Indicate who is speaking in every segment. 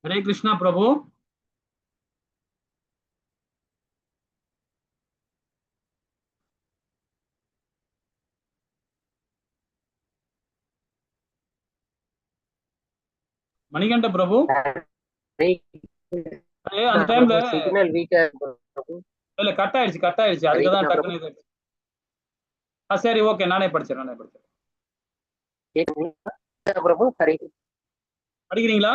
Speaker 1: ஹரே கிருஷ்ணா பிரபு. மணிகண்ட பிரபு. அந்த டைம்ல
Speaker 2: சிக்னல் வீக்கா
Speaker 1: இல்ல கட் ஆயிடுச்சு அதுக்குதான் டக்குனு இது. சரி ஓகே, நானே படிச்சிடறேன்.
Speaker 2: பிரபு. சரி,
Speaker 1: படிக்கிறீங்களா?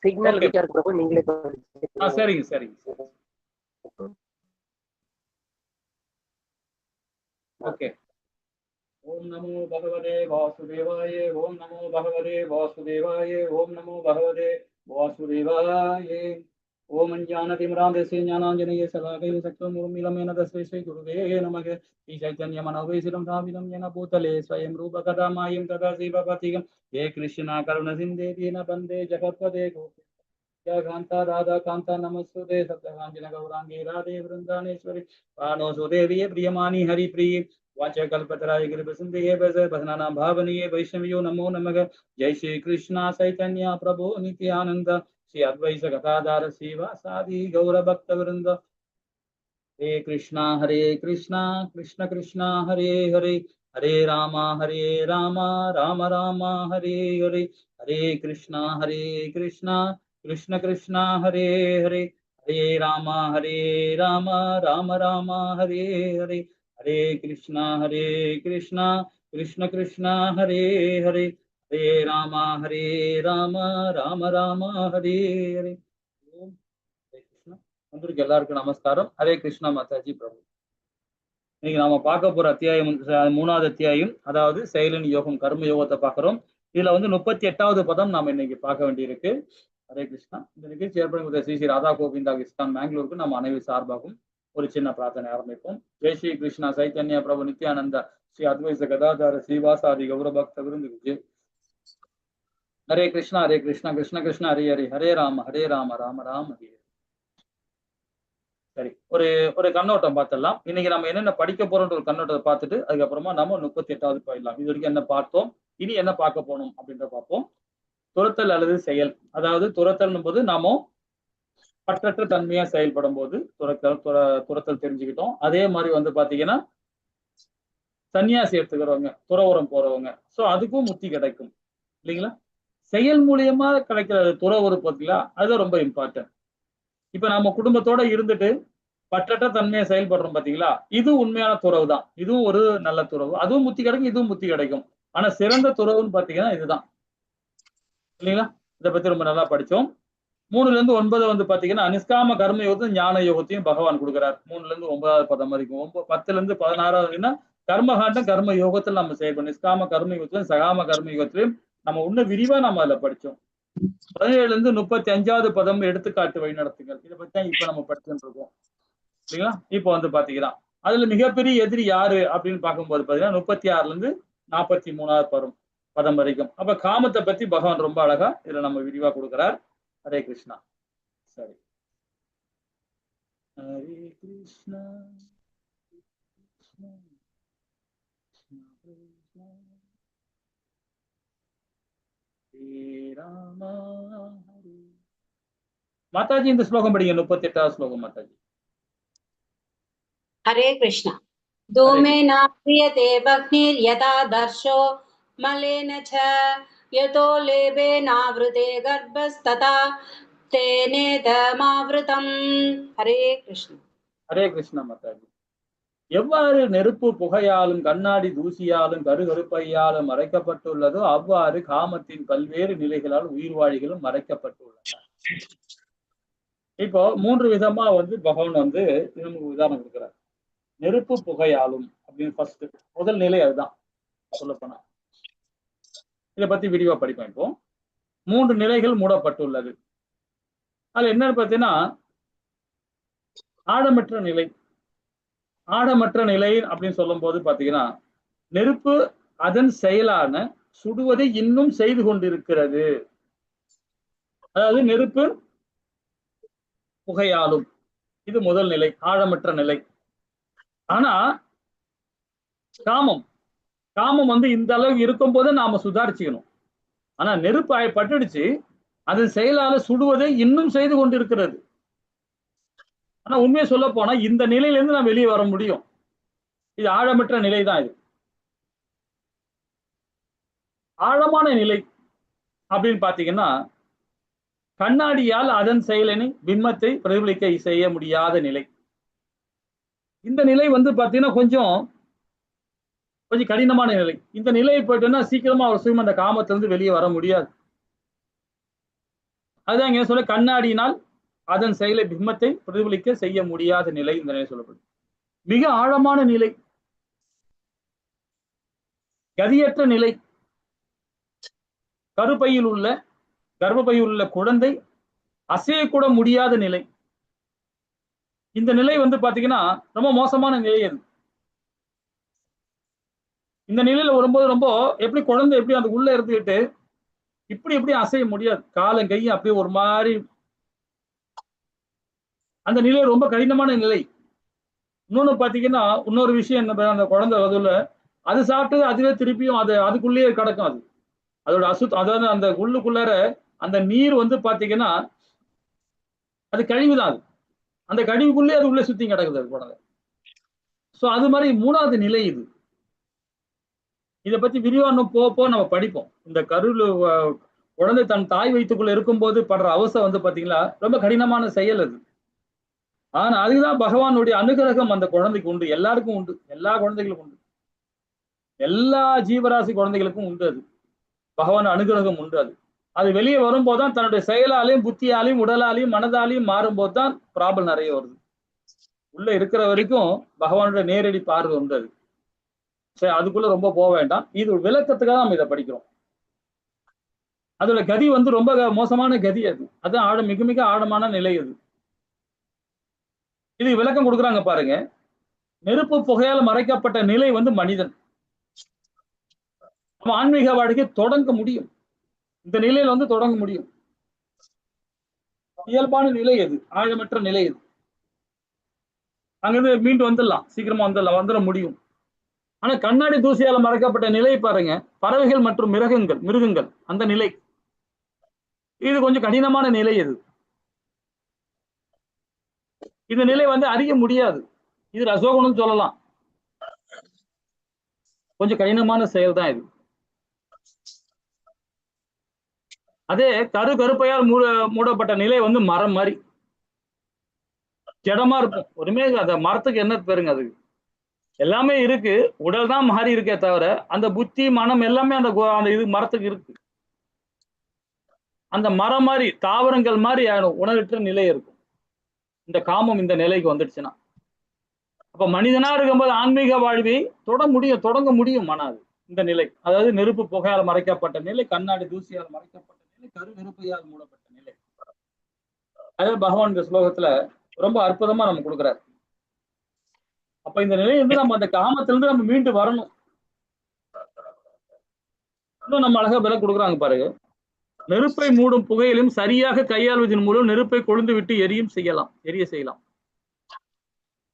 Speaker 2: Signal
Speaker 1: okay.
Speaker 2: வீக்கா இருக்கு பிரபு, நீங்களே
Speaker 1: சரிங்க. ஓகே. ஓம் நமோ பகவதே வாசுதேவாய. ஓம் நமோ பகவதே வாசுதேவாய. ஓம் நமோ பகவதே வாசுதேவாய. ஓம் ஞானதிமிராந்தஸ்ய ஞானாஞ்சனேய சலாகய சக்ரம் ஓம் இளமேன தஸ்மை ஸ்ரீ குருவே நமக. ஸ்ரீ சைத்தன்ய மனோவேசிரம் தாவிதம் ஏன பூதலே ஸ்வயம் ரூப கதா மாயம் ததா சிவபதிகம். ஏ கிருஷ்ணா கருண சிந்தே தீன பந்தே ஜகத்பதே கோபி காந்தா ராதா காந்தா நமஸ்துதே சப்தகாஞ்சன கௌராங்கி ராதே விருந்தானேஸ்வரி பானோ சுதேவியே பிரியமானி ஹரி பிரியே वाचकल्पतराय गिरिवसुन्धये भजनानां भावनीये वैष्णवियो नमो नमः। जय श्री कृष्णा चैतन्य प्रभु नित्यानंद श्री अद्वैत गदाधर श्रीवासादि गौर भक्त वृंद। हरे कृष्णा कृष्ण कृष्णा हरे हरे हरे राम राम राम हरे हरे हरे कृष्णा कृष्ण कृष्णा हरे हरे हरे राम राम राम हरे हरे हरे कृष्णा कृष्ण कृष्णा हरे हरे हरे राम राम राम हरे हरे। வந்திருக்கு எல்லாருக்கும் நமஸ்காரம். ஹரே கிருஷ்ணா மாதாஜி பிரபு. இன்னைக்கு நாம பார்க்க போற அத்தியாயம் 3வது அத்தியாயம், அதாவது செயலின் யோகம், கர்ம யோகத்தை பார்க்கிறோம். இதுல 38வது பதம் நாம இன்னைக்கு பார்க்க வேண்டியிருக்கு. ஹரே கிருஷ்ணா. இந்த நிகழ்ச்சி ஏற்படுத்த ஸ்ரீ ராதா கோவிந்தா இஸ்கான் பெங்களூருக்கு நம்ம அனைவரும் சார்பாகவும் ஒரு சின்ன பிரார்த்தனை ஆரம்பிப்போம். ஜெய் ஸ்ரீ கிருஷ்ணா சைத்தன்ய பிரபு நித்யானந்த ஸ்ரீ அத்வைத கதாதார ஸ்ரீவாசாதி கௌரபக்த விருந்து. ஹரே கிருஷ்ணா கிருஷ்ண கிருஷ்ண ஹரே ஹரே ஹரே ராம ராம ராம ஹரே. சரி, ஒரு கண்ணோட்டம் பார்த்துடலாம். இன்னைக்கு நம்ம என்னென்ன படிக்க போறோம்ன்ற ஒரு கண்ணோட்டத்தை பார்த்துட்டு அதுக்கப்புறமா நம்ம 38வது போயிடலாம். இது வரைக்கும் என்ன பார்த்தோம், இனி என்ன பார்க்க போகணும் அப்படின்ற பார்ப்போம். துரத்தல் அல்லது செயல். அதாவது துரத்தல் போது நாம பற்றற்ற தன்மையா செயல்படும் போது துரத்தல் தெரிஞ்சுக்கிட்டோம். அதே மாதிரி பாத்தீங்கன்னா சன்னியாசி எடுத்துக்கிறவங்க, துறவரம் போறவங்க, சோ அதுக்கும் முக்தி கிடைக்கும் இல்லைங்களா? செயல் மூலியமா கிடைக்கிற துறவரு பார்த்தீங்களா, அது ரொம்ப இம்பார்ட்டன்ட். இப்ப நம்ம குடும்பத்தோட இருந்துட்டு பற்றற்ற தன்மையை செயல்படுறோம் பாத்தீங்களா, இது உண்மையான துறவு தான். இதுவும் ஒரு நல்ல துறவு. அதுவும் முத்தி கிடைக்கும், இதுவும் முத்தி கிடைக்கும். ஆனா சிறந்த துறவுன்னு பாத்தீங்கன்னா இதுதான் இல்லைங்களா? இதை பத்தி ரொம்ப நல்லா படிச்சோம். 3ல இருந்து 9 பாத்தீங்கன்னா நிஷ்காம கர்ம யோகத்தையும் ஞான யோகத்தையும் பகவான் கொடுக்குறார். 3ல இருந்து 9வது பதம் வரைக்கும். 10ல இருந்து 16 கர்மகாண்டம் கர்ம யோகத்தில் நம்ம செய்யணும். நிஷ்காம கர்ம யோகத்திலும் சகாம கர்ம யோகத்திலும் நம்ம இன்னும் விரிவா நம்ம அதுல படிச்சோம். 17ல இருந்து 35வது பதம் எடுத்துக்காட்டு வழி நடத்துங்கள். இதை பத்தி தான் இப்ப நம்ம படிச்சுட்டு இருக்கோம் இல்லைங்களா? இப்ப பாத்தீங்கன்னா அதுல மிகப்பெரிய எதிரி யாரு அப்படின்னு பார்க்கும்போது பாத்தீங்கன்னா 36ல இருந்து 43வது பதம் வரைக்கும். அப்ப காமத்தை பத்தி பகவான் ரொம்ப அழகா இதுல நம்ம விரிவா கொடுக்கிறார். ஹரே கிருஷ்ணா. சரி, ஹரே கிருஷ்ணா மாதாஜி இந்த ஸ்லோகம் படிங்க. 38வது ஸ்லோகம் மாதாஜி.
Speaker 3: हरे कृष्ण। धूमेन क्रियते भग्निर्यथा दर्शो मलेन च यतो लेपेनावृते गर्भस्तथा तेनेदमावृतम्। हरे कृष्ण.
Speaker 1: ஹரே கிருஷ்ணா மாதாஜி. எவ்வாறு நெருப்பு புகையாலும் கண்ணாடி தூசியாலும் கருகருப்பையாலும் மறைக்கப்பட்டுள்ளதோ அவ்வாறு காமத்தின் பல்வேறு நிலைகளால் உயிர்வாழிகளும் மறைக்கப்பட்டுள்ளன. இப்போ 3 விதமா பகவான் நமக்கு உதாரணம் கொடுக்கிறார். நெருப்பு புகையாலும் அப்படின்னு ஃபர்ஸ்ட் முதல் நிலை அதுதான் சொல்லப்போனா. இதை பத்தி விரிவா படிப்போம். இப்போ 3 நிலைகள் மூடப்பட்டுள்ளது. அதுல என்னன்னு பார்த்தீங்கன்னா ஆழமற்ற நிலை. ஆழமற்ற நிலை அப்படின்னு சொல்லும் போது பாத்தீங்கன்னா நெருப்பு அதன் செயலான சுடுவதை இன்னும் செய்து கொண்டிருக்கிறது. அதாவது நெருப்பு புகையாலும், இது முதல் நிலை, ஆழமற்ற நிலை. ஆனா காமம் இந்த அளவுக்கு இருக்கும் போது நாம சுதாரிச்சுக்கணும். ஆனா நெருப்பு பட்டுடுச்சு, அது செயலால சுடுவதை இன்னும் செய்து கொண்டிருக்கிறது. ஆனா உண்மையை சொல்ல போனா இந்த நிலையிலிருந்து நான் வெளியே வர முடியும். இது ஆழமற்ற நிலை தான் இது. ஆழமான நிலை அப்படின்னு பாத்தீங்கன்னா, கண்ணாடியால் அதன் செயலினை பிம்பத்தை பிரதிபலிக்க செய்ய முடியாத நிலை. இந்த நிலை பாத்தீங்கன்னா கொஞ்சம் கடினமான நிலை. இந்த நிலையை போயிட்டோம்னா சீக்கிரமா அவர் சுயம் அந்த காமத்திலிருந்து வெளியே வர முடியாது. அதுதான் இங்க சொல்ல கண்ணாடியினால் அதன் செயலை பிம்பத்தை பிரதிபலிக்க செய்ய முடியாத நிலை இந்த நிலை சொல்லப்படுது. மிக ஆழமான நிலை, கதியற்ற நிலை. கருப்பையில் உள்ள கர்ப்பப்பையில் உள்ள குழந்தை அசையக்கூட முடியாத நிலை. இந்த நிலை பாத்தீங்கன்னா ரொம்ப மோசமான நிலை அது. இந்த நிலையில வரும்போது ரொம்ப எப்படி குழந்தை எப்படி அந்த உள்ள இருந்துகிட்டு இப்படி அசைய முடியாது. காலம் கையும் அப்படியே ஒரு மாதிரி அந்த நிலை ரொம்ப கடினமான நிலை. இன்னொன்னு பாத்தீங்கன்னா இன்னொரு விஷயம் என்ன, அந்த குழந்தை அதுல அது சாப்பிட்டு அதுவே திருப்பியும் அதுக்குள்ளேயே கிடக்கும். அதோட அதாவது அந்த உள்ளுக்குள்ளார அந்த நீர் பாத்தீங்கன்னா அது கழிவுதான். அந்த கழிவுக்குள்ளே அது உள்ள சுத்தி கிடக்குது அது குழந்தை. சோ அது மாதிரி 3வது நிலை இது. இதை பத்தி விரிவான போக நம்ம படிப்போம். இந்த குழந்தை தன் தாய் வயிற்றுக்குள்ள இருக்கும்போது படுற அவஸ்தை பாத்தீங்களா ரொம்ப கடினமான செயல் அது. ஆனா அதுதான் பகவானுடைய அனுகிரகம் அந்த குழந்தைக்கு உண்டு. எல்லாருக்கும் உண்டு, எல்லா குழந்தைகளுக்கும் உண்டு, எல்லா ஜீவராசி குழந்தைகளுக்கும் உண்டு. அது பகவான் அனுகிரகம் உண்டு. அது வெளியே வரும்போதுதான் தன்னுடைய செயலாலையும் புத்தியாலையும் உடலாலையும் மனதாலையும் மாறும்போது தான் ப்ராப்ளம் நிறைய வருது. உள்ள இருக்கிற வரைக்கும் பகவானுடைய நேரடி பார்வை உண்டு. அது சரி, அதுக்குள்ள ரொம்ப போக வேண்டாம். இது விளக்கத்துக்காக நம்ம இதை படிக்கிறோம். அதோட கதி ரொம்ப மோசமான கதி. அது மிக மிக ஆழமான நிலை. இது விளக்கம் கொடுக்குறாங்க பாருங்க. நெருப்பு புகையால் மறைக்கப்பட்ட நிலை மனிதன் ஆன்மீக வாழ்க்கை தொடங்க முடியும். இந்த நிலையில தொடங்க முடியும். இயல்பான நிலை அது, ஆழமற்ற நிலை அது. அங்கிருந்து மீண்டு வந்துடலாம், சீக்கிரமா வந்துட முடியும். ஆனா கண்ணாடி தூசியால மறைக்கப்பட்ட நிலை பாருங்க, பறவைகள் மற்றும் மிருகங்கள் அந்த நிலை, இது கொஞ்சம் கடினமான நிலை. இந்த நிலை அறிய முடியாது. இது ரசோகுணம் சொல்லலாம். கொஞ்சம் கடினமான செயல் தான் இது. அதே கருப்பையால் மூடப்பட்ட நிலை மரம் மாதிரி ஜடமா இருக்கும். ஒருமே அந்த மரத்துக்கு என்ன பேருங்க, அது எல்லாமே இருக்கு, உடல் தான் மாறி இருக்கே தவிர அந்த புத்தி மனம் எல்லாமே அந்த இது மரத்துக்கு இருக்கு. அந்த மரம் மாதிரி தாவரங்கள் மாதிரி உணர்வற்ற நிலை இருக்கும் இந்த காமம் இந்த நிலைக்கு வந்துடுச்சுன்னா. அப்ப மனிதனா இருக்கும்போது ஆன்மீக வாழ்வை தொடங்க முடியும். ஆனா இந்த நிலை, அதாவது நெருப்பு புகையால் மறைக்கப்பட்ட நிலை, கண்ணாடி தூசியால் மறைக்கப்பட்ட நிலை, நெருப்பையால் மூடப்பட்ட நிலை. அதாவது பகவான் இந்த ஸ்லோகத்துல ரொம்ப அற்புதமா நம்ம கொடுக்குறாரு. அப்ப இந்த நிலையிலிருந்து நம்ம அந்த காமத்திலிருந்து நம்ம மீண்டு வரணும். இன்னும் நம்ம அழகா விலை கொடுக்குறாங்க பாருங்க. நெருப்பை மூடும் புகையிலும் சரியாக கையாள்வதன் மூலம் நெருப்பை கொழுந்து விட்டு எரிய செய்யலாம்.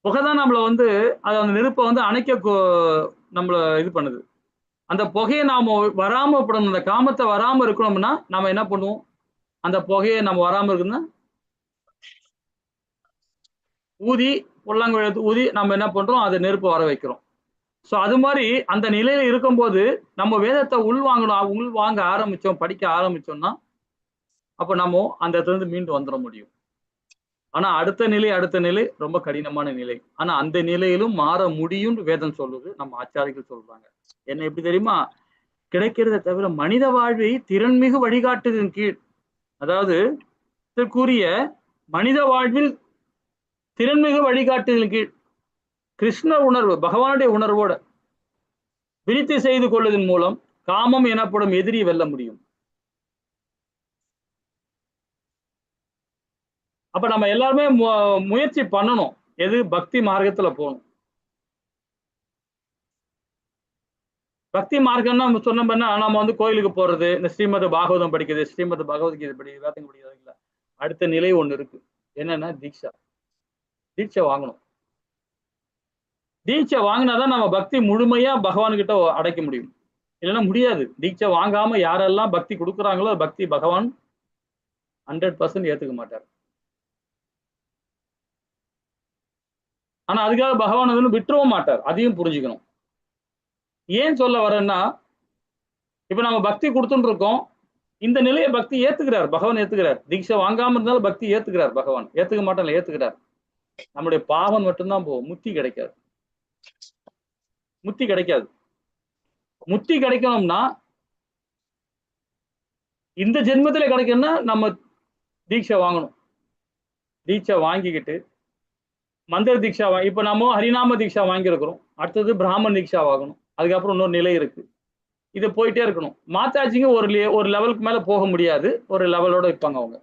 Speaker 1: புகைதான் நம்மள அந்த நெருப்பை அணைக்க நம்மள இது பண்ணுது. அந்த புகையை நாம வராம படணும், அந்த காமத்தை வராம இருக்கணும்னா நாம என்ன பண்ணுவோம்? அந்த புகையை நம்ம வராம இருக்குன்னா ஊதி உள்ளாங்குழத்து ஊதி நம்ம என்ன பண்றோம், அதை நெருப்பு வர வைக்கிறோம். ஸோ அது மாதிரி அந்த நிலையில இருக்கும்போது நம்ம வேதத்தை உள்வாங்க ஆரம்பிச்சோம், படிக்க ஆரம்பிச்சோம்னா அப்ப நம்ம அந்த இடத்துல இருந்து மீண்டு வந்துட முடியும். ஆனா அடுத்த நிலை ரொம்ப கடினமான நிலை. ஆனா அந்த நிலையிலும் மாற முடியும் வேதம் சொல்லுது, நம்ம ஆச்சாரிகள் சொல்றாங்க. என்ன எப்படி தெரியுமா? கிடைக்கிறத தவிர மனித வாழ்வை திறன்மிகு வழிகாட்டுதலின் கீழ், அதாவது கூறிய மனித வாழ்வில் திறன்மிகு வழிகாட்டுதலின் கீழ் கிருஷ்ண உணர்வு, பகவானுடைய உணர்வோட விருத்தி செய்து கொள்வதன் மூலம் காமம் எனப்படும் எதிரி வெல்ல முடியும். அப்ப நம்ம எல்லாருமே முயற்சி பண்ணணும். எது? பக்தி மார்க்கத்துல போகணும். பக்தி மார்க்கம்னா நம்ம சொன்னோம்னா நம்ம கோயிலுக்கு போறது, இந்த ஸ்ரீமத் பாகவதம் படிக்கிறது, ஸ்ரீமத் பகவத்கீதை படிக்கிறது இல்ல. அடுத்த நிலை ஒண்ணு இருக்கு. என்னன்னா தீட்சை வாங்கணும். தீட்சை வாங்கினாதான் நம்ம பக்தி முழுமையா பகவான் கிட்ட அடைக்க முடியும். இல்லைன்னா முடியாது. தீட்சை வாங்காம யாரெல்லாம் பக்தி கொடுக்குறாங்களோ பக்தி பகவான் 100% ஏத்துக்க மாட்டார். ஆனா அதுக்காக பகவான் வந்து விட்டுறவும் மாட்டார். அதையும் புரிஞ்சுக்கணும். ஏன் சொல்ல வரேன்னா, இப்ப நம்ம பக்தி கொடுத்துட்டு இருக்கோம். இந்த நிலையை பக்தி ஏத்துக்கிறார், பகவான் ஏத்துக்கிறார். தீட்சை வாங்காம இருந்தாலும் பக்தி ஏத்துக்கிறார் பகவான். ஏத்துக்க மாட்டான், ஏத்துக்கிறார். நம்முடைய பாவம் மட்டும்தான் போகும், முக்தி கிடைக்காது. முக்தி கிடைக்காது. முக்தி கிடைக்கணும்னா இந்த ஜென்மத்துல கிடைக்கணும்னா நம்ம தீட்சை வாங்கணும். தீட்சை வாங்கிக்கிட்டு மந்திர தீட்சா இப்ப நம்ம ஹரிநாம தீட்சா வாங்கியிருக்கிறோம். அடுத்தது பிராமண தீட்சா வாங்கணும். அதுக்கப்புறம் இன்னொரு நிலை இருக்கு. இது போயிட்டே இருக்கணும். மாதாஜிங்க ஒரு லெவலுக்கு மேல போக முடியாது. ஒரு லெவலோட இருப்பாங்க அவங்க,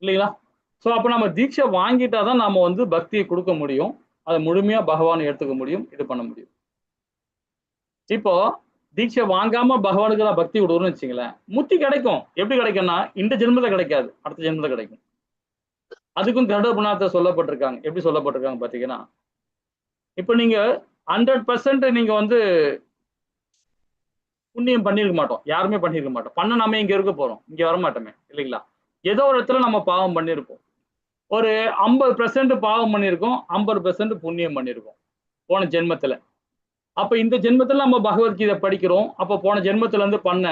Speaker 1: இல்லைங்களா? ஸோ அப்ப நம்ம தீட்சை வாங்கிட்டாதான் நாம வந்து பக்தியை கொடுக்க முடியும். அதை முழுமையா பகவான் எடுத்துக்க முடியும், இது பண்ண முடியும். இப்போ தீட்சை வாங்காம பகவானுக்கு நான் பக்தி விடுவோம்னு வச்சுங்களேன், முக்தி கிடைக்கும். எப்படி கிடைக்கும்னா இந்த ஜென்மத்துல கிடைக்காது, அடுத்த ஜென்மத்துல கிடைக்கும். அதுக்கும் கருட புராணத்துல சொல்லப்பட்டிருக்காங்க. எப்படி சொல்லப்பட்டிருக்காங்க பாத்தீங்கன்னா, இப்ப நீங்க 100% நீங்க வந்து புண்ணியம் பண்ணிருக்க மாட்டோம், யாருமே பண்ணிருக்க மாட்டோம். பண்ண நாம இங்க இருக்க போறோம், இங்க வர மாட்டோமே, இல்லைங்களா? ஏதோ ஒரு இடத்துல நம்ம பாவம் பண்ணிருப்போம். ஒரு 50% பாவம் பண்ணிருக்கோம், 50% புண்ணியம் பண்ணிருக்கோம் போன ஜென்மத்துல. அப்ப இந்த ஜென்மத்துல நம்ம பகவத்கீதை படிக்கிறோம். அப்ப போன ஜென்மத்துல இருந்து பண்ண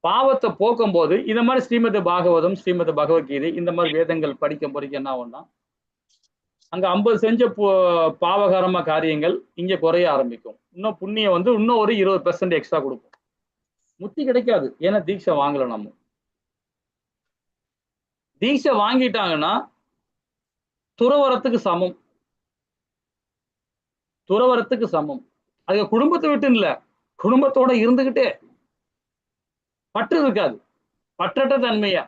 Speaker 1: பாவத்தை போக்கும் போது இந்த மாதிரி ஸ்ரீமத் பாகவதம், ஸ்ரீமத் பகவத்கீதை இந்த மாதிரி வேதங்கள் படிக்க என்ன ஆகும்னா, அங்க 50 செஞ்ச பாவகரமா காரியங்கள் இங்க குறைய ஆரம்பிக்கும். இன்னும் புண்ணியம் வந்து இன்னும் ஒரு 20% எக்ஸ்ட்ரா கொடுக்கும். முக்தி கிடைக்காது, ஏன்னா தீட்சை வாங்கல. நம்ம தீட்சை வாங்கிட்டாங்கன்னா துறவரத்துக்கு சமம். துறவரத்துக்கு சமம். அது குடும்பத்தை விட்டு இல்ல, குடும்பத்தோட இருந்துகிட்டே பற்று இருக்காது. பற்றற்ற தன்மையா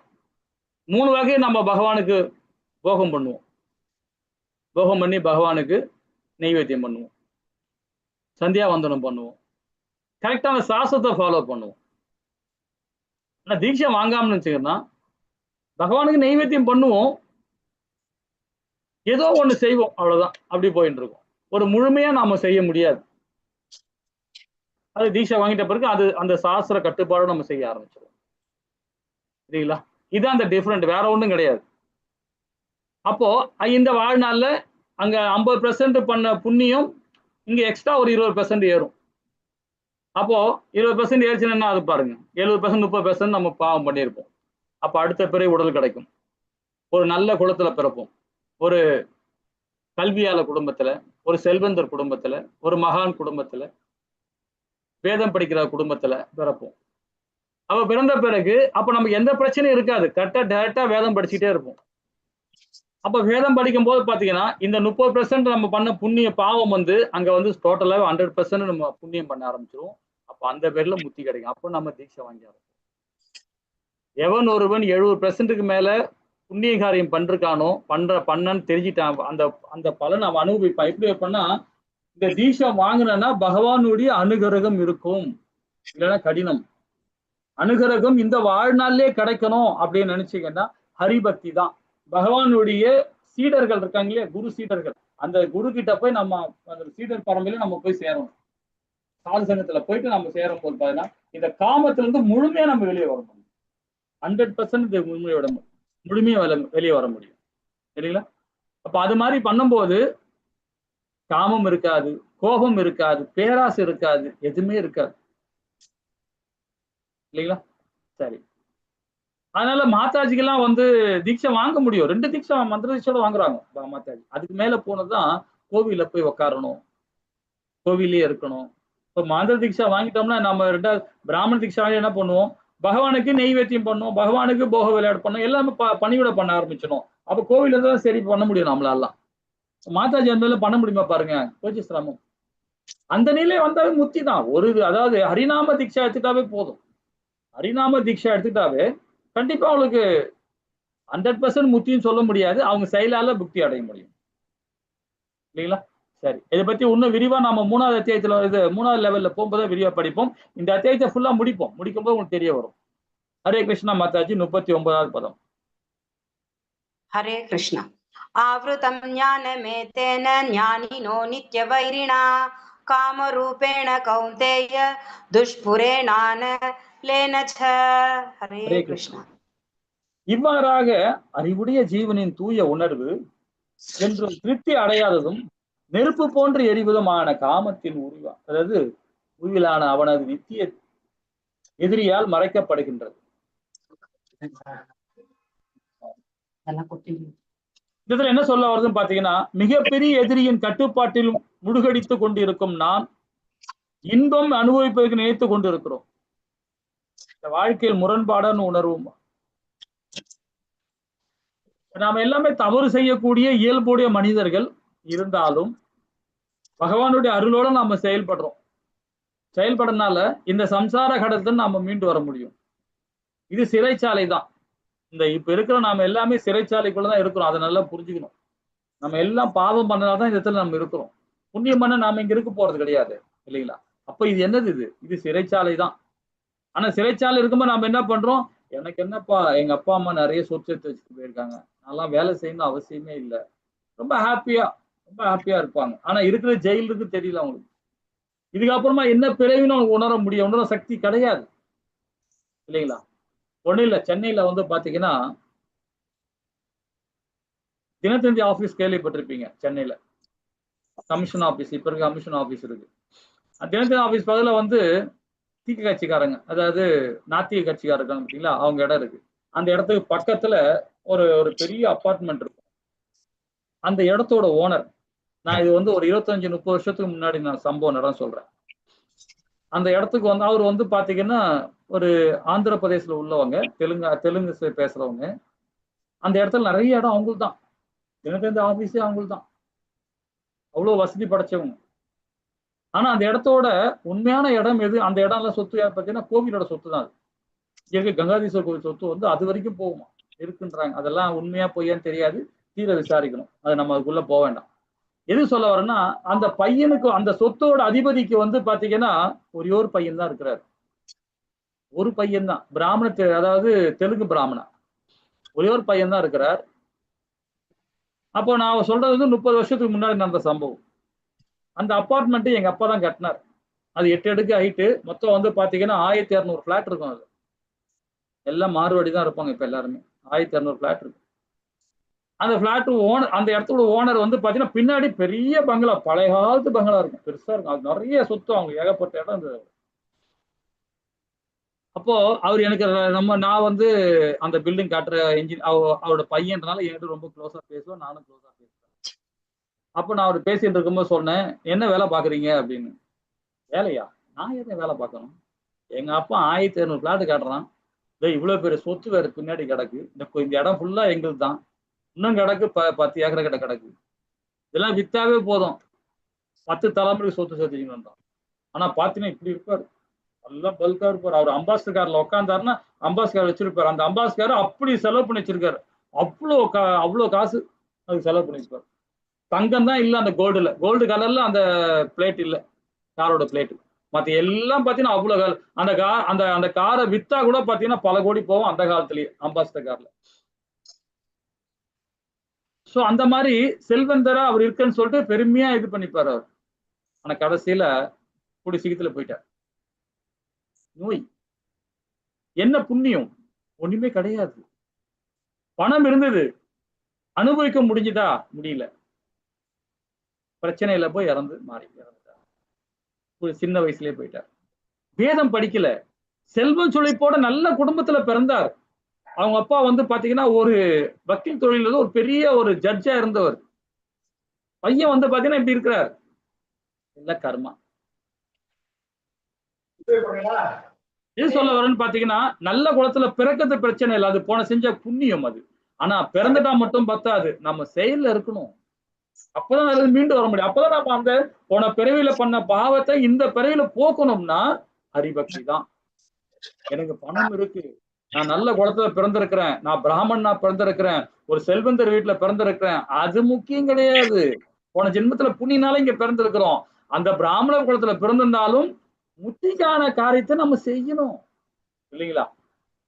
Speaker 1: 3 வகையை நம்ம பகவானுக்கு போகம் பண்ணுவோம். போகம் பண்ணி பகவானுக்கு நெய்வேத்தியம் பண்ணுவோம், சந்தியாவந்தனம் பண்ணுவோம், கரெக்டான சாஸ்திரத்தை ஃபாலோ பண்ணுவோம். ஆனா தீட்சை வாங்காமனு வச்சுக்கன்னா பகவானுக்கு நெய்வேத்தியம் பண்ணுவோம், ஏதோ ஒண்ணு செய்வோம், அவ்வளவுதான். அப்படி போயிட்டு இருக்கும். ஒரு முழுமையா நாம செய்ய முடியாது. அது தீட்சை வாங்கிட்ட பிறகு அது அந்த சாஸ்திர கட்டுப்பாடு நம்ம செய்ய ஆரம்பிச்சிடும், சரிங்களா? இதான் அந்த டிஃபரெண்ட், வேற ஒண்ணும் கிடையாது. அப்போ இந்த வாழ்நாள்ல அங்க 50% பண்ண புண்ணியம் இங்க எக்ஸ்ட்ரா ஒரு 20% ஏறும். அப்போ 20% ஏறிச்சுன்னா அது பாருங்க, 70% 30% நம்ம பாவம் பண்ணியிருப்போம். அப்ப அடுத்த பிறகு உடல் கிடைக்கும். ஒரு நல்ல குலத்துல பிறப்போம், ஒரு கல்வியாள குடும்பத்துல, ஒரு செல்வந்தர் குடும்பத்துல, ஒரு மகான் குடும்பத்துல, வேதம் படிக்கிற குடும்பத்துல பிறப்போம். அப்ப பிறந்த பிறகு அப்ப நமக்கு எந்த பிரச்சனையும் இருக்காது. கரெக்டா டைரக்டா வேதம் படிச்சுட்டே இருப்போம். அப்ப வேதம் படிக்கும் போது பாத்தீங்கன்னா இந்த 30% நம்ம பண்ண புண்ணிய பாவம் வந்து அங்க வந்து டோட்டலா 100% நம்ம புண்ணியம் பண்ண ஆரம்பிச்சிருவோம். அப்ப அந்த பேர்ல முக்தி கிடைக்கும். அப்போ நம்ம தீட்சை வாங்கி ஆரம்பிச்சோம். எவன் ஒருவன் 70%க்கு மேல புண்ணிய காரியம் பண்றானோ, பண்ணன்னு தெரிஞ்சிட்டான், அந்த அந்த பலன் அவன் அனுபவிப்பான். எப்படி வைப்பன்னா, இந்த தீட்சை வாங்கினா பகவானுடைய அனுகிரகம் இருக்கும், இல்லைன்னா கடினம். அனுகிரகம் இந்த வாழ்நாள்லயே கிடைக்கணும் அப்படின்னு நினைச்சீங்கன்னா ஹரிபக்தி தான். பகவானுடைய சீடர்கள் இருக்காங்க இல்லையா, குரு சீடர்கள், அந்த குரு கிட்ட போய் நம்ம அந்த சீடர் பரம்பரையில நம்ம போய் சேரணும். சாது சங்கத்துல போயிட்டு நம்ம சேரும் போது பாத்தீங்கன்னா இந்த காமத்துல இருந்து முழுமையா நம்ம வெளியே வர முடியும். 100% முழுமையா வெளியே வர முடியும், சரிங்களா? அப்ப அது மாதிரி பண்ணும்போது காமம் இருக்காது, கோபம் இருக்காது, பேராசை இருக்காது, எதுவுமே இருக்காது, இல்லைங்களா? சரி, அதனால மாதாஜிக்கெல்லாம் வந்து தீட்சை வாங்க முடியும். 2 தீட்சை மந்திர தீட்சையோட வாங்குறாங்க மாதாஜி. அதுக்கு மேல போனதுதான் கோவில போய் உட்காரணும், கோவிலே இருக்கணும். இப்ப மந்திர தீட்சை வாங்கிட்டோம்னா நம்ம 2வது பிராமண தீட்சை வாங்கி என்ன பண்ணுவோம், பகவானுக்கு நெய்வேத்தியம் பண்ணுவோம், பகவானுக்கு போக விளையாடு பண்ணோம், எல்லாமே பணிவிட பண்ண ஆரம்பிச்சிடும். அப்ப கோவில தான் சரி பண்ண முடியும் நம்மளாலாம். மாதாஜி அந்த பண்ண முடியுமா பாருங்க, கொஞ்சம் சிரமம். அந்த நிலை வந்தாவே முக்தி தான். அதாவது ஹரிநாம தீட்சா எடுத்துட்டாவே போதும். ஹரிநாம தீட்சா எடுத்துட்டாவே கண்டிப்பா அவங்களுக்கு 100% முக்தின்னு சொல்ல முடியாது, அவங்க செயலால முக்தி அடைய முடியும், இல்லைங்களா? சரி, இதை பத்தி இன்னும் விரிவா நாம 3வது அத்தியாயத்துல 3வது லெவல்ல போகும்போது விரிவா படிப்போம். இந்த அத்தியாயத்தை ஃபுல்லா முடிப்போம். முடிக்கும்போது உங்களுக்கு தெரிய வரும். ஹரே கிருஷ்ணா மாதாஜி. 39வது பதம்.
Speaker 3: हरे कृष्ण. आवृतं ज्ञानमेतेन ज्ञानिनो नित्यवैरिणा कामरूपेण कौन्तेय दुष्पुरेणानलेन च हरे
Speaker 1: ஹரே
Speaker 3: कृष्ण
Speaker 1: கிருஷ்ணா. இவ்வாறாக அறிவுடைய ஜீவனின் தூய உணர்வு என்றும் திருப்தி அடையாததும் நெருப்பு போன்று எரிவதுமான காமத்தின் அதாவது உருவிலான அவனது நித்திய எதிரியால் மறைக்கப்படுகின்றது. இதுல என்ன சொல்ல வருதுன்னு பாத்தீங்கன்னா, மிகப்பெரிய எதிரியின் கட்டுப்பாட்டில் முழுகடித்துக் கொண்டிருக்கும் நாம் இன்பம் அனுபவிப்பதற்கு நினைத்துக் கொண்டிருக்கிறோம். இந்த வாழ்க்கையில் முரண்பாடான உணர்வும் நாம எல்லாமே தவறு செய்யக்கூடிய இயல்புடைய மனிதர்கள் இருந்தாலும் பகவானுடைய அருளோட நாம செயல்படுறதுனால இந்த சம்சார கடத்தில் நாம மீண்டு வர முடியும். இது சிறைச்சாலை தான். இந்த இப்ப இருக்கிற நாம எல்லாமே சிறைச்சாலைக்குள்ளதான் இருக்கிறோம். அதை நல்லா புரிஞ்சுக்கணும். நம்ம எல்லாம் பாவம் பண்ணனால்தான் இந்த இடத்துல நம்ம இருக்கிறோம். புண்ணியம் பண்ண நாம இங்க இருக்க போறது கிடையாது, இல்லைங்களா? அப்ப இது என்னது? இது சிறைச்சாலை தான். ஆனா சிறைச்சாலை இருக்கும்போது நாம என்ன பண்றோம்? எனக்கு என்னப்பா, எங்க அப்பா அம்மா நிறைய சொத்து எடுத்து வச்சுட்டு போயிருக்காங்க, நல்லா வேலை செய்யணும் அவசியமே இல்லை, ரொம்ப ஹாப்பியா இருப்பாங்க. ஆனா இருக்கிற ஜெயிலுக்கு தெரியல அவங்களுக்கு. இதுக்கப்புறமா என்ன பிறவின்னு அவங்க உணர முடியும்? உணர சக்தி கிடையாது, இல்லைங்களா? ஒண்ணும் இல்ல, சென்னையில வந்து பாத்தீங்கன்னா தினத்தந்தி ஆபீஸ் கேள்விப்பட்டிருப்பீங்க. சென்னையில கமிஷன் ஆபீஸ், இப்ப இருக்க கமிஷன் ஆபீஸ் இருக்கு. தினத்தந்தி ஆபீஸ் பக்கத்துல வந்து தீக்க கட்சிக்காரங்க, அதாவது நாத்திக கட்சிக்காரங்க இருக்காங்க பார்த்தீங்களா, அவங்க இடம் இருக்கு. அந்த இடத்துக்கு பக்கத்துல ஒரு ஒரு பெரிய அபார்ட்மெண்ட் இருக்கும். அந்த இடத்தோட ஓனர், நான் இது வந்து ஒரு 25-30 வருஷத்துக்கு முன்னாடி நான் சம்பவம் நடம் சொல்றேன். அந்த இடத்துக்கு வந்து அவர் வந்து பாத்தீங்கன்னா ஒரு ஆந்திர பிரதேசல உள்ளவங்க, தெலுங்கு பேசுறவங்க. அந்த இடத்துல நிறைய இடம் அவங்களுக்கு தான். தினத்தந்தி ஆபீஸே அவங்களுக்கு தான். அவ்வளவு வசதி படைச்சவங்க. ஆனா அந்த இடத்தோட உண்மையான இடம் எது? அந்த இடம் எல்லாம் சொத்து யார் பார்த்தீங்கன்னா கோவிலோட சொத்து தான். இயற்கை கங்காதீஸ்வரர் கோவில் சொத்து வந்து அது வரைக்கும் போகுமா இருக்குன்றாங்க. அதெல்லாம் உண்மையா பொய்யான்னு தெரியாது, தீர விசாரிக்கணும். அது நம்ம அதுக்குள்ள போக வேண்டாம். எது சொல்ல வரேன்னா, அந்த பையனுக்கு, அந்த சொத்தோட அதிபதிக்கு வந்து பாத்தீங்கன்னா ஒரே ஒரு பையன் தான் இருக்கிறார். ஒரு பையன் தான், அதாவது தெலுங்கு பிராமணா, ஒரே ஒரு பையன் தான் இருக்கிறார். அப்போ நான் சொல்றது வந்து 30 வருஷத்துக்கு முன்னாடி நடந்த சம்பவம். அந்த அபார்ட்மெண்ட் எங்க அப்பா தான் கட்டினார். அது 8 அடுக்கு ஹைட்டு. மொத்தம் வந்து பாத்தீங்கன்னா 1200 பிளாட் இருக்கும். அது எல்லாம் மாறுவாடி தான் இருப்பாங்க இப்ப எல்லாருமே. 1200 பிளாட் இருக்கு. அந்த பிளாட் ஓனர், அந்த இடத்தோட ஓனர் வந்து பாத்தீங்கன்னா பின்னாடி பெரிய பங்களா, பழைய காலத்து பங்களா இருக்கும், பெருசா இருக்கும். அது நிறைய சொத்து, அவங்க ஏகப்பட்ட இடம் இருந்தது. அப்போ அவர் எனக்கு நான் வந்து அந்த பில்டிங் காட்டுற அவரோட பையன்றனால என்கிட்ட ரொம்ப க்ளோஸா பேசுவோம், நானும் க்ளோஸா பேசுவேன். அப்போ நான் அவர் பேசிட்டு இருக்கும்போது சொன்னேன், என்ன வேலை பாக்குறீங்க அப்படின்னு. வேலையா? நான் என்ன வேலை பார்க்கணும்? எங்க அப்பா 1200 பிளாட் காட்டுறான், இவ்வளவு பெரிய சொத்து வேற பின்னாடி கிடக்கு, இந்த இடம் ஃபுல்லா எங்களுக்கு தான், இன்னும் கிடக்கு 10 ஏக்கர் கிட்ட கிடக்கு, இதெல்லாம் வித்தாவே போதும் 10 தலைமுறைக்கு சொத்து சேர்த்துக்கணும். ஆனா பாத்தீங்கன்னா இப்படி இருப்பாரு, நல்லா பல்கா இருப்பாரு. அவர் அம்பாஸ்டர் கார்ல உட்காந்தாருன்னா அம்பாஸ்டர் வச்சிருப்பாரு. அந்த அம்பாஸ்டர் அப்படி செலவு பண்ணி வச்சிருக்காரு. அவ்வளவு காசு அதுக்கு செலவு பண்ணிருப்பாரு. தங்கம் தான் இல்ல அந்த கோல்டு கலர்ல அந்த பிளேட் இல்ல, காரோட பிளேட். மத்த எல்லாம் பாத்தீங்கன்னா அவ்வளவு அந்த காரை வித்தா கூட பாத்தீங்கன்னா பல கோடி போகும் அந்த காலத்திலேயே அம்பாஸ்டர் கார்ல. சோ அந்த மாதிரி செல்வந்தரா அவர் இருக்குன்னு சொல்லிட்டு பெருமையா இது பண்ணிப்பாரு அவர். ஆனா கடைசியில கூடி சீக்கிரத்துல போயிட்டார். நோய். என்ன புண்ணியம்? ஒண்ணுமே கிடையாது. பணம் இருந்தது, அனுபவிக்க முடிஞ்சுதா? முடியல. பிரச்சனையில போய் இறந்துட்டார். ஒரு சின்ன வயசுலயே போயிட்டார். வேதம் படிக்கல, செல்வம் செழிப்போட நல்ல குடும்பத்துல பிறந்தார். அவங்க அப்பா வந்து பாத்தீங்கன்னா ஒரு வக்கீல் தொழில ஒரு பெரிய ஒரு ஜட்ஜா இருந்தவர். பையன் வந்து பாத்தீங்கன்னா இப்படி இருக்கிறார். இல்ல கர்மா. எது சொல்ல வரேன்னு பாத்தீங்கன்னா, நல்ல குலத்துல பிறக்கிறது பிரச்சனை இல்லை, அது போன செஞ்ச புண்ணியம் அது. ஆனா பிறந்துட்டா மட்டும் பத்தாது, நம்ம செயல்ல இருக்கணும். அப்பதான் அது மீண்டு வர முடியும். அப்பதான் நம்ம அந்த போன பிறவியில பண்ண பாவத்தை இந்த பிறவியில போக்கணும்னா ஹரிபக்தி தான். எனக்கு பணம் இருக்கு, நான் நல்ல குலத்துல பிறந்திருக்கிறேன், நான் பிராமணனா பிறந்திருக்கிறேன், ஒரு செல்வந்தர் வீட்டுல பிறந்திருக்கிறேன், அது முக்கியம் கிடையாது. போன ஜென்மத்துல புண்ணியனால இங்க பிறந்திருக்கிறோம். அந்த பிராமண குலத்துல பிறந்திருந்தாலும் முத்திக்கான காரியத்தை நம்ம செய்யணும், இல்லைங்களா?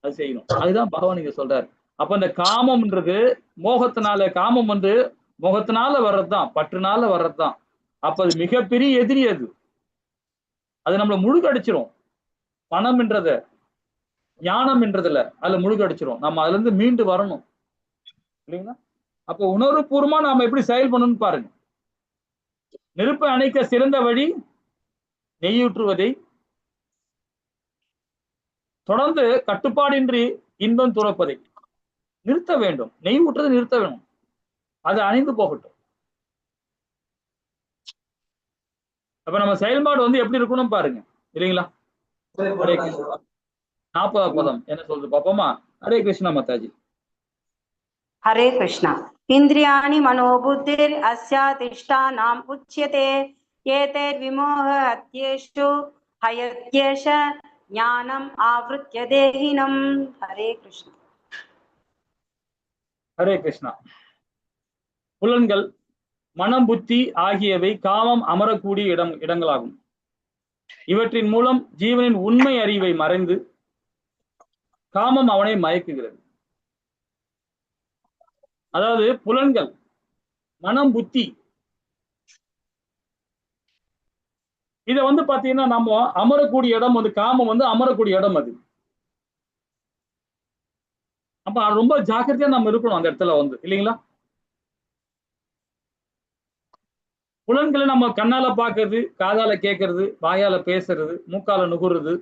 Speaker 1: அது செய்யணும். அதுதான் பகவான் இங்க சொல்றாரு. அப்ப இந்த காமம்ன்றது மோகத்தினால, காமம் வந்து மோகத்தினால வர்றதுதான், பற்றுனால வர்றதுதான். அப்ப அது மிகப்பெரிய எதிரி அது. அது நம்மள முழுகடிச்சிரும். பணம் என்றத ஞானம் என்றதுல அதுல முழுகடிச்சிரும். நம்ம அதுல இருந்து மீண்டு வரணும் இல்லைங்களா? அப்போ உணர்வுபூர்வமா நாம எப்படி செயல்படணும்னு பாருங்க. நெருப்பை அணைக்க சிறந்த வழி நெய்யூற்றுவதை, தொடர்ந்து கட்டுப்பாடின்றி இன்பம் துறப்பதை. நிறுத்த வேண்டும். நெய் ஊற்றுறதை நிறுத்த வேணும். அது அணைந்து போகட்டும். அப்ப நம்ம செயல்பாடு வந்து எப்படி இருக்கணும் பாருங்க இல்லைங்களா? ஹரே கிருஷ்ணா. 40வது பதம் என்ன சொல்றது பாப்போமா? ஹரே கிருஷ்ணா மாதாஜி.
Speaker 3: हरे कृष्ण इन्द्रियाणि मनोबुद्धिर् अस्यातिष्ठानाम् उच्यते एतैर्विमोह हत्येषु हयत्येष ज्ञानम् आवृत्य देहिनम् हरे कृष्ण
Speaker 1: ஹரே கிருஷ்ணா. புலன்கள், மனம், புத்தி ஆகியவை காமம் அமரக்கூடிய இடங்களாகும். இவற்றின் மூலம் ஜீவனின் உண்மை அறிவை மறைந்து காமம் அவனை மயக்குகிறது. அதாவது புலன்கள், மனம், புத்தி இத வந்து பாத்தீங்கன்னா நம்ம அமரக்கூடிய இடம் வந்து காமம் வந்து அமரக்கூடிய இடம் அது. அப்ப ரொம்ப ஜாக்கிரதையா நம்ம இருக்கணும் அந்த இடத்துல வந்து இல்லைங்களா? புலன்களை நம்ம கண்ணால பாக்குறது, காதால கேட்கறது, வாயால பேசுறது, மூக்கால நுகுறது,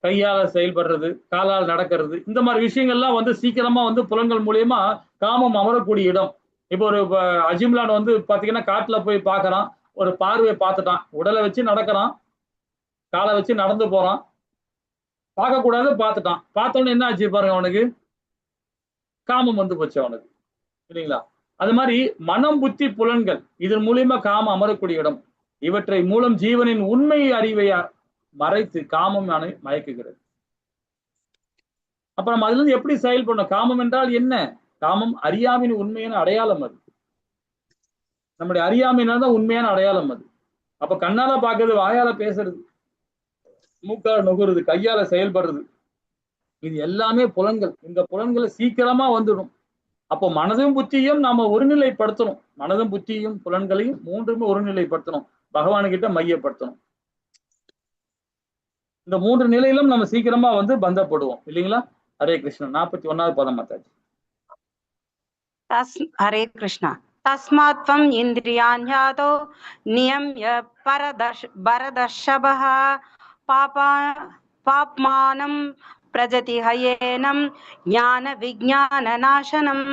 Speaker 1: கையால செயல்படுறது, காலால் நடக்கிறது, இந்த மாதிரி விஷயங்கள்லாம் வந்து சீக்கிரமா வந்து புலன்கள் மூலியமா காமம் அமரக்கூடிய இடம். இப்போ ஒரு அஜிம்லான் வந்து பாத்தீங்கன்னா காட்டுல போய் பாக்குறான், ஒரு பார்வையை பார்த்துட்டான், உடலை வச்சு நடக்கிறான், காலை வச்சு நடந்து போறான், பார்க்க கூடாது பார்த்துட்டான், பார்த்தோன்னு என்ன ஆச்சு பாருங்க அவனுக்கு, காமம் வந்து போச்சு அவனுக்கு இல்லைங்களா? அது மாதிரி மனம், புத்தி, புலன்கள் இதன் மூலியமா காமம் அமரக்கூடிய இடம். இவற்றை மூலம் ஜீவனின் உண்மை அறிவை மறைத்து காமம் மயக்குகிறது. அப்ப நம்ம அதுல இருந்து எப்படி செயல்படணும்? காமம் என்றால் என்ன? காமம் அறியாமையின் உண்மையான அடையாளம் அது. நம்முடைய அறியாமையினால்தான் உண்மையான அடையாளம் அது. அப்ப கண்ணால பாக்குறது, வாயால பேசுறது, மூக்கால நுகுறது, கையால செயல்படுறது, இது எல்லாமே புலன்கள். இந்த புலன்களை சீக்கிரமா வந்துடும். அப்போ மனதும் புத்தியும் நாம ஒருநிலைப்படுத்தணும். மனதும் புத்தியும் புலன்களையும் மூன்றுமே ஒருநிலைப்படுத்தணும். பகவானுக்கிட்ட மையப்படுத்தணும். இந்த 3 நிலையிலும் நம்ம சீக்கிரமா வந்து பந்தப்படுவோம் இல்லைங்களா? ஹரே கிருஷ்ணன். 41வது பதம் மாதாஜி.
Speaker 3: हरे कृष्ण तस्मात् त्वम् इन्द्रियान् यातो नियम्य भरदर्षभः पाप्मानं प्रजति हयेनं ज्ञान विज्ञान नाशनम्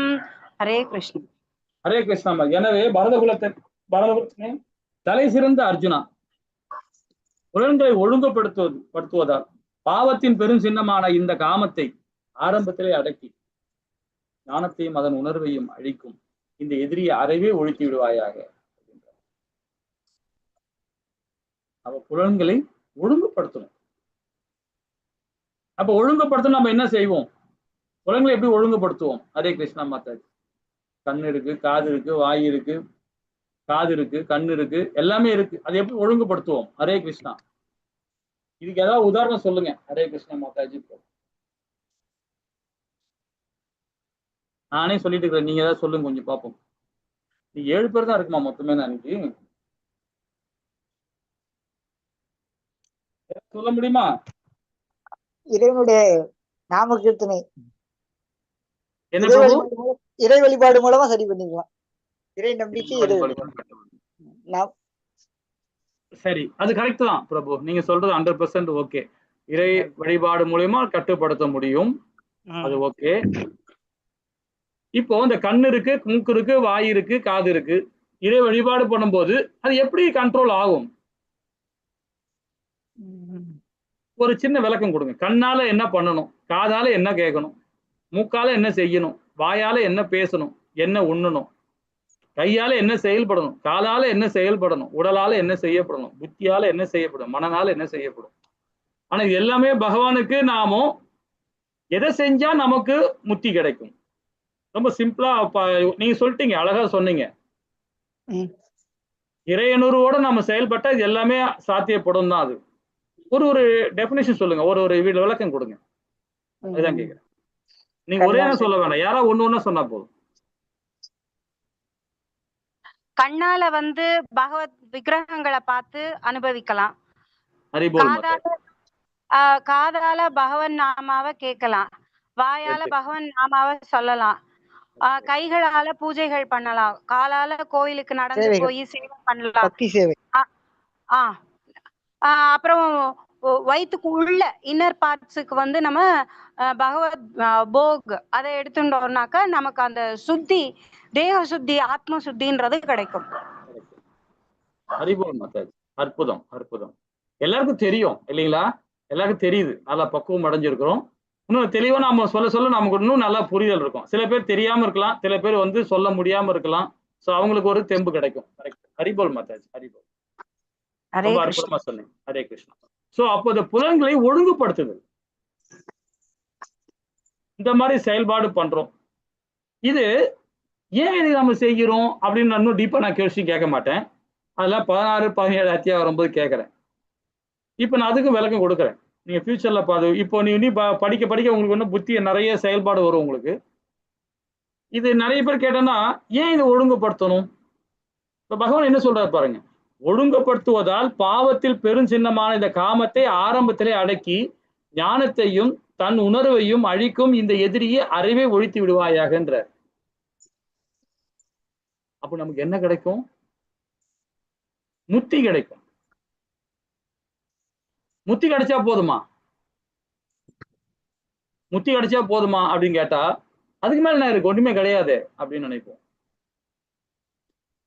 Speaker 3: हरे कृष्ण
Speaker 1: ஹரே கிருஷ்ணா. எனவே பரதகுலத்தை தலை சிறந்த அர்ஜுனா, புலன்களை ஒழுங்குபடுத்துவதால் பாவத்தின் பெரும் சின்னமான இந்த காமத்தை ஆரம்பத்திலே அடக்கி ஞானத்தையும் அதன் உணர்வையும் அழிக்கும் இந்த எதிரியை அறவே ஒழித்து விடுவாயாக. அவ புலன்களை ஒழுங்குபடுத்தணும். அப்ப ஒழுங்குபடுத்த நம்ம என்ன செய்வோம்? புலன்களை எப்படி ஒழுங்குபடுத்துவோம்? ஹரே கிருஷ்ணா மாதாஜி. கண் இருக்கு, காது இருக்கு, வாய் இருக்கு, காது இருக்கு, கண் இருக்கு, எல்லாமே இருக்கு. அதை எப்படி ஒழுங்குபடுத்துவோம்? ஹரே கிருஷ்ணா. இதுக்கு ஏதாவது உதாரணம் சொல்லுங்க. ஹரே கிருஷ்ணா மாதாஜி. நானே சொல்லிட்டு இருக்கிறேன், நீங்க ஏதாவது சொல்லுங்க கொஞ்சம் பார்ப்போம். நீ 7 பேர் தான் இருக்குமா மொத்தமே அன்னைக்கு? சொல்ல முடியுமா?
Speaker 2: இறைவனுடைய நாம கீர்த்தனை,
Speaker 1: என்ன பிரபு?
Speaker 2: இறை வழிபாடு மூலமா சரி பண்ணிக்கலாம். இறை நம்பிக்கை, இறை வழிபாடு.
Speaker 1: சரி, அது கரெக்ட் தான் பிரபு. நீங்க சொல்றது 100% ஓகே. இறை வழிபாடு மூலியமா கட்டுப்படுத்த முடியும், அது ஓகே. இப்போ இந்த கண்ணு இருக்கு, மூக்கு இருக்கு, வாய் இருக்கு, காது இருக்கு, இறை வழிபாடு பண்ணும்போது அது எப்படி கண்ட்ரோல் ஆகும்? ஒரு சின்ன விளக்கம் கொடுங்க. கண்ணால என்ன பண்ணணும், காதால என்ன கேட்கணும், மூக்கால என்ன செய்யணும், வாயால என்ன பேசணும், என்ன உண்ணணும், கையால என்ன செயல்படணும், காலால என்ன செயல்படணும், உடலால என்ன செய்யப்படணும், புத்தியால என்ன செய்யப்படும், மனநால என்ன செய்யப்படும். ஆனா இது எல்லாமே பகவானுக்கு நாமோ எதை செஞ்சா நமக்கு முக்தி கிடைக்கும்? ரொம்ப சிம்பிளா நீங்க சொல்லிட்டீங்க, அழகா சொன்னீங்க. இறையனுருவோட நம்ம செயல்பட்டா இது எல்லாமே சாத்தியப்படும் தான். அது ஒரு டெபினிஷன் சொல்லுங்க, ஒரு விளக்கம் கொடுங்க. அதுதான் கேக்குறேன். நீங்க ஒரே சொல்ல வேண்டாம், யாரா ஒண்ணு சொன்னா போதும்.
Speaker 3: கண்ணால வந்து பகவத் விக்கிரகங்களை பார்த்து அனுபவிக்கலாம்.
Speaker 1: ஹரிபோல்
Speaker 3: காதால காதால பகவன் நாமாவை கேட்கலாம், வாயால பகவன் நாமாவை சொல்லலாம், கைகளால பூஜைகள் பண்ணலாம், காலால கோயிலுக்கு நடந்து
Speaker 2: சேவைகள்.
Speaker 3: போய் சேவை பண்ணலாம்.
Speaker 2: பக்தி சேவை.
Speaker 3: அப்புறம் வயிற்றுக்கு உள்ள இன்னர் பார்ட்ஸுக்கு வந்து நம்ம பகவத் போக் அதை எடுத்துட்டோம்னாக்கா நமக்கு அந்த சுத்தி, தேக சுத்தி, ஆத்ம சுத்தின்றது கிடைக்கும்.
Speaker 1: ஹரிபோல் மாதாஜி. அற்புதம் அற்புதம். எல்லாருக்கும் தெரியும் இல்லைங்களா? எல்லாருக்கும் தெரியுது, நல்லா பக்குவம் அடைஞ்சிருக்கிறோம். இன்னும் தெளிவா நாம சொல்ல சொல்ல நமக்கு இன்னும் நல்லா புரிதல் இருக்கும். சில பேர் தெரியாம இருக்கலாம், சில பேர் வந்து சொல்ல முடியாம இருக்கலாம். சோ அவங்களுக்கு ஒரு தெம்பு கிடைக்கும். கரெக்ட். ஹரிபோல் மாதாஜி. ஹரிபோல். ரொம்ப அற்புதமா சொன்னீங்க. ஹரே கிருஷ்ணா. சோ அப்போ இந்த புலன்களை ஒழுங்குபடுத்துது, இந்த மாதிரி செயல்பாடு பண்றோம். இது ஏன் இதை நம்ம செய்கிறோம் அப்படின்னு இன்னும் டீப்பா நான் கேள்வி கேட்க மாட்டேன். அதெல்லாம் 16, 17 அத்தியாயம் வரும்போது கேட்கறேன். இப்ப நான் அதுக்கு விளக்கம் கொடுக்குறேன். நீங்க ஃபியூச்சர்ல பாது இப்போ நீ படிக்க படிக்க உங்களுக்கு இன்னும் புத்தி நிறைய செயல்பாடு வரும் உங்களுக்கு. இது நிறைய பேர் கேட்டோம்னா ஏன் இதை ஒழுங்குபடுத்தணும்? இப்ப பகவான் என்ன சொல்றாரு பாருங்க. ஒழுங்குபடுத்துவதால் பாவத்தில் பெருஞ்சின்னமான இந்த காமத்தை ஆரம்பத்திலே அடக்கி ஞானத்தையும் தன் உணர்வையும் அழிக்கும் இந்த எதிரியை அறிவை ஒழித்து விடுவாயாகன்ற. அப்ப நமக்கு என்ன கிடைக்கும்? முத்தி கிடைக்கும். முத்தி கிடைச்சா போதுமா? முத்தி கிடைச்சா போதுமா அப்படின்னு கேட்டா அதுக்கு மேல என்ன இருக்கு? ஒண்ணுமே கிடையாது அப்படின்னு நினைப்போம்.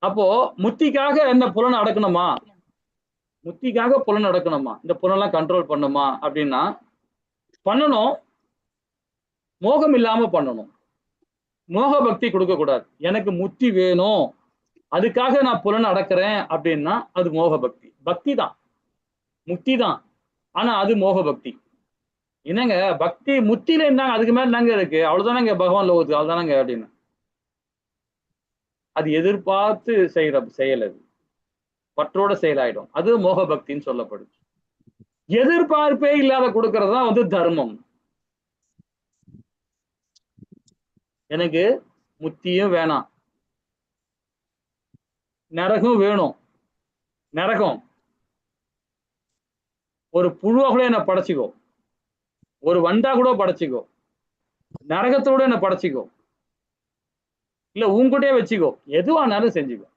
Speaker 1: அப்போ முத்திக்காக என்ன புலன் அடக்கணுமா? முத்திக்காக புலன் அடக்கணுமா? இந்த புலனெல்லாம் கண்ட்ரோல் பண்ணுமா அப்படின்னா பண்ணணும். மோகம் இல்லாம பண்ணணும். மோக பக்தி கொடுக்க கூடாது. எனக்கு முத்தி வேணும், அதுக்காக நான் புலன் அடக்கிறேன் அப்படின்னா அது மோக பக்தி. பக்தி தான், முக்தி தான், ஆனா அது மோக பக்தி. என்னங்க பக்தி முத்தியில இருந்தாங்க, அதுக்கு மேல என்னங்க இருக்கு? அவ்வளவுதானங்க பகவான் லோகத்துக்கு, அவ்வளவுதானங்க அப்படின்னு. அது எதிர்பார்த்து செய்யற செயல், அது பற்றோட செயலாயிடும். அது மோக பக்தின்னு சொல்லப்படுது. எதிர்பார்ப்பே இல்லாத கொடுக்கறது தான் வந்து தர்மம். எனக்கு முத்தியும் வேணாம், நரகம் வேணும். நரகம் ஒரு புழுவா கூட என்ன படைச்சிக்கோ, ஒரு வண்டா கூட படைச்சிக்கோ, நரகத்தோட என்ன படைச்சிக்கோ, இல்ல உங்ககிட்டயே வச்சுக்கோ, எதுவானாலும் செஞ்சுக்கோ.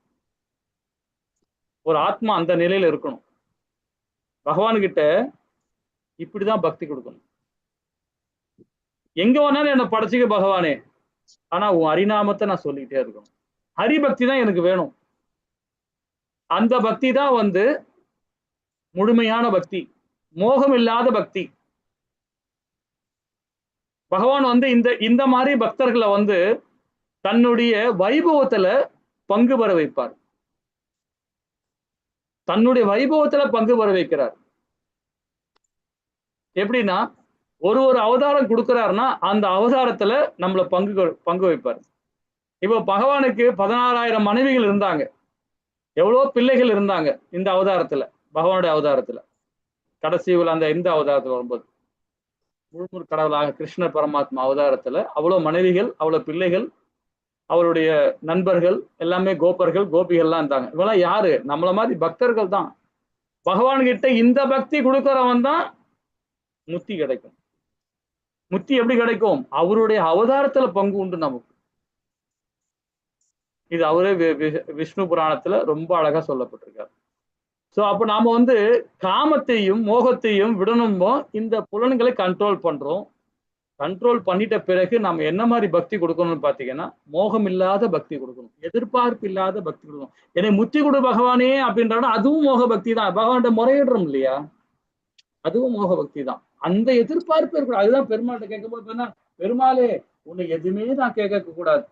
Speaker 1: ஒரு ஆத்மா அந்த நிலையில இருக்கணும். பகவான்கிட்ட இப்படிதான் பக்தி கொடுக்கணும். எங்க வேணாலும் என்ன படைச்சிக்க பகவானே, ஆனா உன் ஹரிநாமத்தை நான் சொல்லிக்கிட்டே இருக்கணும். ஹரிபக்தி தான் எனக்கு வேணும். அந்த பக்தி தான் வந்து முழுமையான பக்தி, மோகம் இல்லாத பக்தி. பகவான் வந்து இந்த மாதிரி பக்தர்களை வந்து தன்னுடைய வைபவத்துல பங்கு பெற வைப்பார். தன்னுடைய வைபவத்துல பங்கு பெற வைக்கிறார். எப்படின்னா ஒரு அவதாரம் கொடுக்கிறாருன்னா அந்த அவதாரத்துல நம்மள பங்கு வைப்பார். இப்போ பகவானுக்கு 16,000 மனைவிகள் இருந்தாங்க, எவ்வளவு பிள்ளைகள் இருந்தாங்க இந்த அவதாரத்துல, பகவானுடைய அவதாரத்துல. கடைசியில் அந்த இந்த அவதாரத்துல வரும்போது முழுமுறு கடவுளாக கிருஷ்ண பரமாத்மா அவதாரத்துல அவ்வளவு மனைவிகள், அவ்வளவு பிள்ளைகள், அவருடைய நண்பர்கள் எல்லாமே கோபர்கள் கோபிகள்லாம் இருந்தாங்க. இவெல்லாம் யாரு? நம்மள மாதிரி பக்தர்கள் தான். பகவான் கிட்ட இந்த பக்தி கொடுக்கறவன் தான் முத்தி கிடைக்கும். முத்தி எப்படி கிடைக்கும்? அவருடைய அவதாரத்துல பங்கு உண்டு நமக்கு. இது அவரே விஷ்ணு புராணத்துல ரொம்ப அழகா சொல்லப்பட்டிருக்காரு. சோ அப்ப நாம வந்து காமத்தையும் மோகத்தையும் விடணுமோ இந்த புலன்களை கண்ட்ரோல் பண்றோம். கண்ட்ரோல் பண்ணிட்ட பிறகு நம்ம என்ன மாதிரி பக்தி கொடுக்கணும்னு பாத்தீங்கன்னா மோகம் இல்லாத பக்தி கொடுக்கணும், எதிர்பார்ப்பு இல்லாத பக்தி கொடுக்கணும். என்னை முத்தி கொடு பகவானே அப்படின்றாலும் அதுவும் மோக பக்தி தான். பகவான்கிட்ட முறையிடுறோம் இல்லையா, அதுவும் மோக பக்தி தான். அந்த எதிர்பார்ப்பு இருக்கணும். அதுதான் பெருமாள்கிட்ட கேட்கும்போது, பெருமாளே உன்னை எதுவுமே நான் கேட்க கூடாது,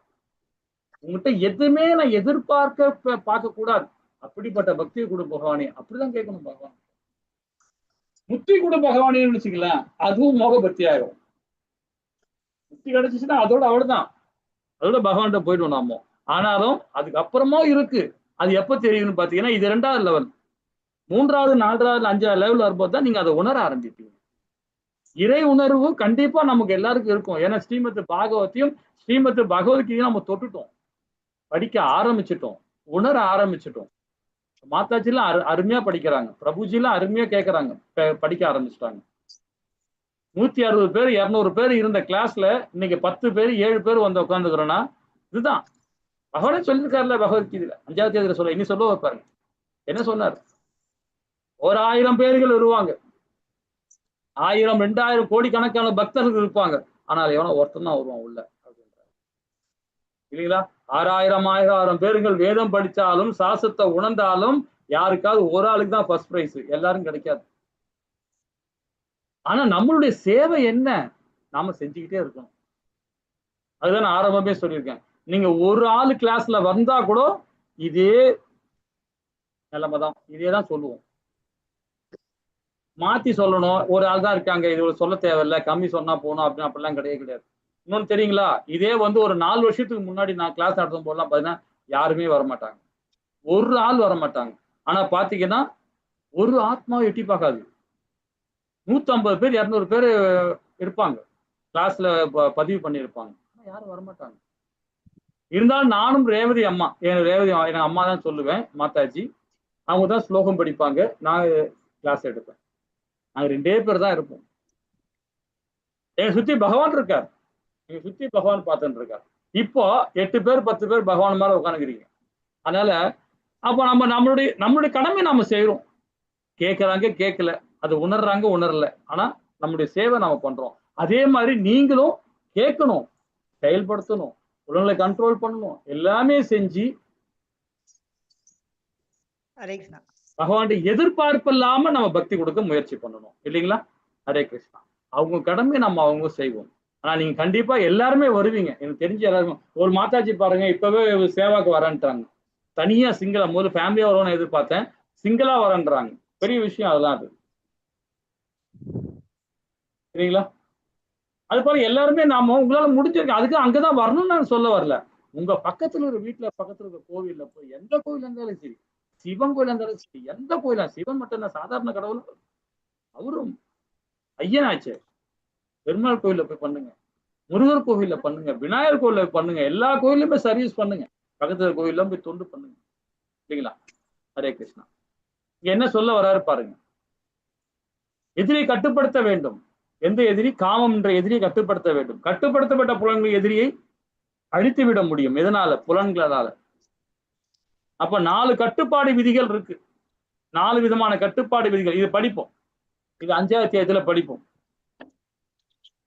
Speaker 1: உங்ககிட்ட எதுவுமே நான் பார்க்க கூடாது, அப்படிப்பட்ட பக்தியை கொடு பகவானே, அப்படிதான் கேட்கணும் பகவான். முத்தி கொடு பகவானேன்னு வச்சுக்கலாம், அதுவும் மோக பக்தி ஆயிரும். முத்தி கிடைச்சிச்சுன்னா அதோட அவ்வளவுதான், அதோட பகவான்கிட்ட போயிடுவோம் நாம. ஆனாலும் அதுக்கப்புறமா இருக்கு. அது எப்ப தெரியும்னு பாத்தீங்கன்னா இது 2வது லெவல். 3வது 4வது 5வது லெவல் வரும்போது தான் நீங்க அதை உணர ஆரம்பிப்பீங்க. இறை உணர்வு கண்டிப்பா நமக்கு எல்லாருக்கும் இருக்கும். ஏன்னா ஸ்ரீமத் பாகவத்தையும் ஸ்ரீமத் பகவத்கீதையும் நம்ம தொட்டுட்டோம், படிக்க ஆரம்பிச்சிட்டோம், உணர ஆரம்பிச்சிட்டோம். மாதாஜிலாம் அருமையா படிக்கிறாங்க, பிரபுஜிலாம் அருமையா கேட்கறாங்க, படிக்க ஆரம்பிச்சிட்டாங்க. 160 பேர் 200 பேர் இருந்த கிளாஸ்ல இன்னைக்கு 10 பேர் 7 பேர் வந்து உட்காந்துக்கிறோம்னா இதுதான் பகவானே சொல்லியிருக்காருல பகவத்கீதையில 5வது அத்தியாயத்துல சொல்ல இனி சொல்ல வைப்பாருங்க. என்ன சொன்னார்? ஒரு 1000 பேர்கள் வருவாங்க, 1000 2000 கோடிக்கணக்கான பக்தர்கள் இருப்பாங்க, ஆனால் எவனோ ஒருத்தன் தான் வருவான் உள்ள அப்படின்றாரு இல்லைங்களா? 6000 பேர்கள் வேதம் படிச்சாலும் சாஸ்திரத்தை உணர்ந்தாலும் யாருக்காவது ஒரு ஆளுக்கு தான் ஃபர்ஸ்ட் பிரைஸ், எல்லாரும் கிடைக்காது. ஆனா நம்மளுடைய சேவை என்ன? நாம செஞ்சுக்கிட்டே இருக்கணும். அதுதான் நான் ஆரம்பமே சொல்லியிருக்கேன். நீங்க ஒரு ஆளு கிளாஸ்ல வந்தா கூட இதே நிலைமை தான், இதே தான் சொல்லுவோம். மாத்தி சொல்லணும், ஒரு ஆள் தான் இருக்காங்க, இது சொல்ல தேவையில்லை, கம்மி சொன்னா போகணும் அப்படின்னு அப்படிலாம் கிடையவே கிடையாது. இன்னொன்னு தெரியுங்களா, இதே வந்து ஒரு 4 வருஷத்துக்கு முன்னாடி நான் கிளாஸ் நடத்தும் போதெல்லாம் பாத்தீங்கன்னா யாருமே வரமாட்டாங்க, ஒரு ஆள் வரமாட்டாங்க. ஆனா பாத்தீங்கன்னா ஒரு ஆத்மாவை எட்டி பார்க்காது, 150 பேர் 200 பேர் இருப்பாங்க கிளாஸ்ல பதிவு பண்ணியிருப்பாங்க, யாரும் வரமாட்டாங்க. இருந்தாலும் நானும் ரேவதி அம்மா, என் அம்மா தான் சொல்லுவேன், மாதாஜி அவங்க தான் ஸ்லோகம் படிப்பாங்க, நான் கிளாஸ் எடுப்பேன். நாங்க 2 பேர் தான் இருப்போம். எங்க சுத்தி பகவான் இருக்கார், எங்க சுத்தி பகவான் பார்த்துட்டு இருக்கார். இப்போ 8 பேர் 10 பேர் பகவான் மேல உட்காந்துக்கிறீங்க. அதனால அப்ப நம்மளுடைய கடமை நாம செய்யறோம். கேட்கறாங்க கேட்கல, அது உணர்றாங்க உணரல, ஆனா நம்முடைய சேவை நாம பண்றோம். அதே மாதிரி நீங்களும் கேட்கணும், செயல்படுத்தணும், உடலை கண்ட்ரோல் பண்ணணும், எல்லாமே செஞ்சு பகவானுடைய எதிர்பார்ப்பு இல்லாம நம்ம பக்தி கொடுக்க முயற்சி பண்ணணும் இல்லைங்களா? ஹரே கிருஷ்ணா. அவங்க கடமை நம்ம அவங்க செய்வோம். ஆனா நீங்க கண்டிப்பா எல்லாருமே வருவீங்க, எனக்கு தெரிஞ்சு எல்லாருமே. ஒரு மாதாஜி பாருங்க, இப்பவே சேவாக்கு வரேன்ட்டாங்க, தனியா சிங்கிளா, முதல்ல ஃபேமிலியா வரும்னு எதிர்பார்த்தேன், சிங்கிளா வரேன்றாங்க. பெரிய விஷயம் அதெல்லாம். அது சரிங்களா? அது போல எல்லாருமே நாம உங்களால முடிஞ்சிருக்கு, அதுக்கு அங்கதான் வரணும்னு நான் சொல்ல வரல. உங்க பக்கத்துல ஒரு வீட்டுல பக்கத்துல இருக்க கோவில்ல போய், எந்த கோவில் இருந்தாலும் சரி, சிவன் கோயில் இருந்தாலும் சரி, எந்த கோயிலா, சிவன் மட்டும் தான் சாதாரண கடவுள், அவரும் ஐயனாச்சு, பெருமாள் கோயில்ல போய் பண்ணுங்க, முருகர் கோவில்ல பண்ணுங்க, விநாயகர் கோயில்ல பண்ணுங்க, எல்லா கோயிலுமே சர்வீஸ் பண்ணுங்க, பக்கத்துல கோயில்ல போய் தொண்டு பண்ணுங்க இல்லைங்களா? ஹரே கிருஷ்ணா. இங்க என்ன சொல்ல வராரு பாருங்க, எதிரியை கட்டுப்படுத்த வேண்டும். எந்த எதிரி? காமம் என்ற எதிரியை கட்டுப்படுத்த வேண்டும். கட்டுப்படுத்தப்பட்ட புலன்கள் எதிரியை அழித்து விட முடியும். எதனால? புலன்களால. அப்ப 4 கட்டுப்பாடு விதிகள் இருக்கு, 4 விதமான கட்டுப்பாடு விதிகள். இது படிப்போம், இது 5வது அத்தியாயத்துல படிப்போம்.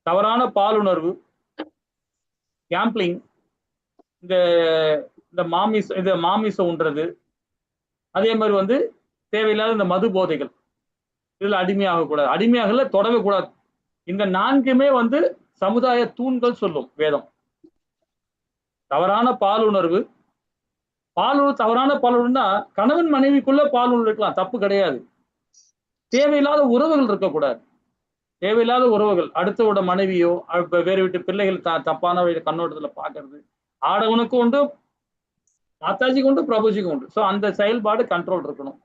Speaker 1: தவறான பாலுணர்வு, கேம்பிளிங், இந்த மாமிசம் உண்றது, அதே மாதிரி வந்து தேவையில்லாத இந்த மது போதைகள், இதுல அடிமையாக கூடாது, அடிமையாக தொடவே கூடாது. இந்த 4மே வந்து சமுதாய தூண்கள் சொல்லும் வேதம். தவறான பாலுணர்வு, தவறான பாலுணர்வுனா கணவன் மனைவிக்குள்ள பாலுணர்வு இருக்கலாம், தப்பு கிடையாது. தேவையில்லாத உறவுகள் இருக்கக்கூடாது, தேவையில்லாத உறவுகள், அடுத்தவோட மனைவியோ வேறு வீட்டு பிள்ளைகள் தப்பான கண்ணோட்டத்துல பாக்குறது, ஆடவனுக்கும் உண்டு, மாதாஜிக்கு உண்டு, பிரபுஜிக்கு உண்டு. ஸோ அந்த செயல்பாடு கண்ட்ரோல் இருக்கணும்.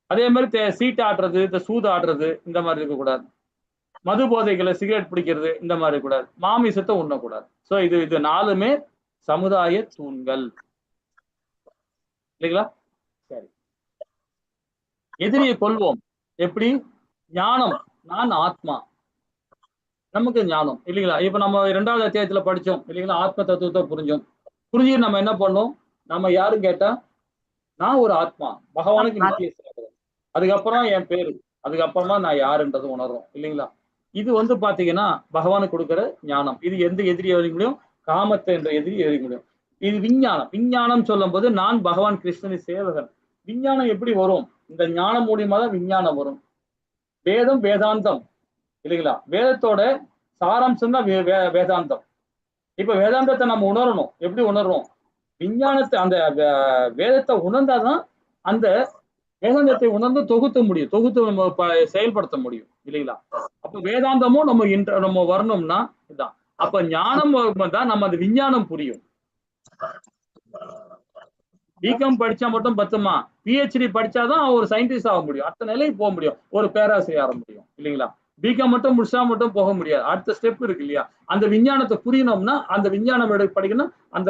Speaker 1: அதே மாதிரி சீட்டு ஆடுறது, இந்த சூது ஆடுறது, இந்த மாதிரி இருக்கக்கூடாது. மது போதைகளை, சிகரெட் பிடிக்கிறது, இந்த மாதிரி கூடாது. மாமிசத்தை உண்ணக்கூடாது. ஸோ இது 4மே சமுதாய தூண்கள் இல்லைங்களா? சரி, எதிரியை கொள்வோம் எப்படி? ஞானம், நான் ஆத்மா, நமக்கு ஞானம் இல்லைங்களா? இப்ப நம்ம 2வது அத்தியாயத்துல படிச்சோம் இல்லைங்களா? ஆத்ம தத்துவத்தை புரிஞ்சு நம்ம என்ன பண்ணோம்? நம்ம யாரும் கேட்டா, நான் ஒரு ஆத்மா, பகவானுக்கு நித்திய சேவை, அதுக்கப்புறம் என் பேரு, அதுக்கப்புறமா நான் யாருன்றது உணர்றோம் இல்லைங்களா? இது வந்து பாத்தீங்கன்னா பகவானுக்கு கொடுக்கிற ஞானம். இது எந்த எதிரியை எறிய முடியும்? காமத்தை என்ற எதிரி எறிய முடியும். இது விஞ்ஞானம். விஞ்ஞானம் சொல்லும் போது நான் பகவான் கிருஷ்ணனின் சேவகன். விஞ்ஞானம் எப்படி வரும்? இந்த ஞானம் மூலியமா தான் விஞ்ஞானம் வரும். வேதம் வேதாந்தம் இல்லைங்களா? வேதத்தோட சாராம்சம் தான் வேதாந்தம். இப்ப வேதாந்தத்தை நம்ம உணரணும். எப்படி உணர்றோம்? விஞ்ஞானத்தை, அந்த வேதத்தை உணர்ந்தாதான் அந்த வேதாந்தத்தை உணர்ந்து தொகுத்து நம்ம செயல்படுத்த முடியும் இல்லைங்களா? அப்ப வேதாந்தமும் நம்ம வரணும்னா இதுதான். அப்ப ஞானம் தான் நம்ம அந்த விஞ்ஞானம் புரியும். பிகாம் படிச்சா மட்டும் பத்துமா? பிஹெச்டி படிச்சாதான் ஒரு சயின்டிஸ்ட் ஆக முடியும், அடுத்த நிலைக்கு போக முடியும், ஒரு பேராசிரியர் ஆக முடியும் இல்லைங்களா? பிகாம் மட்டும் முடிச்சா மட்டும் போக முடியாது, அடுத்த ஸ்டெப் இருக்கு இல்லையா? அந்த விஞ்ஞானத்தை புரியணும்னா அந்த விஞ்ஞானம் படிக்கணும், அந்த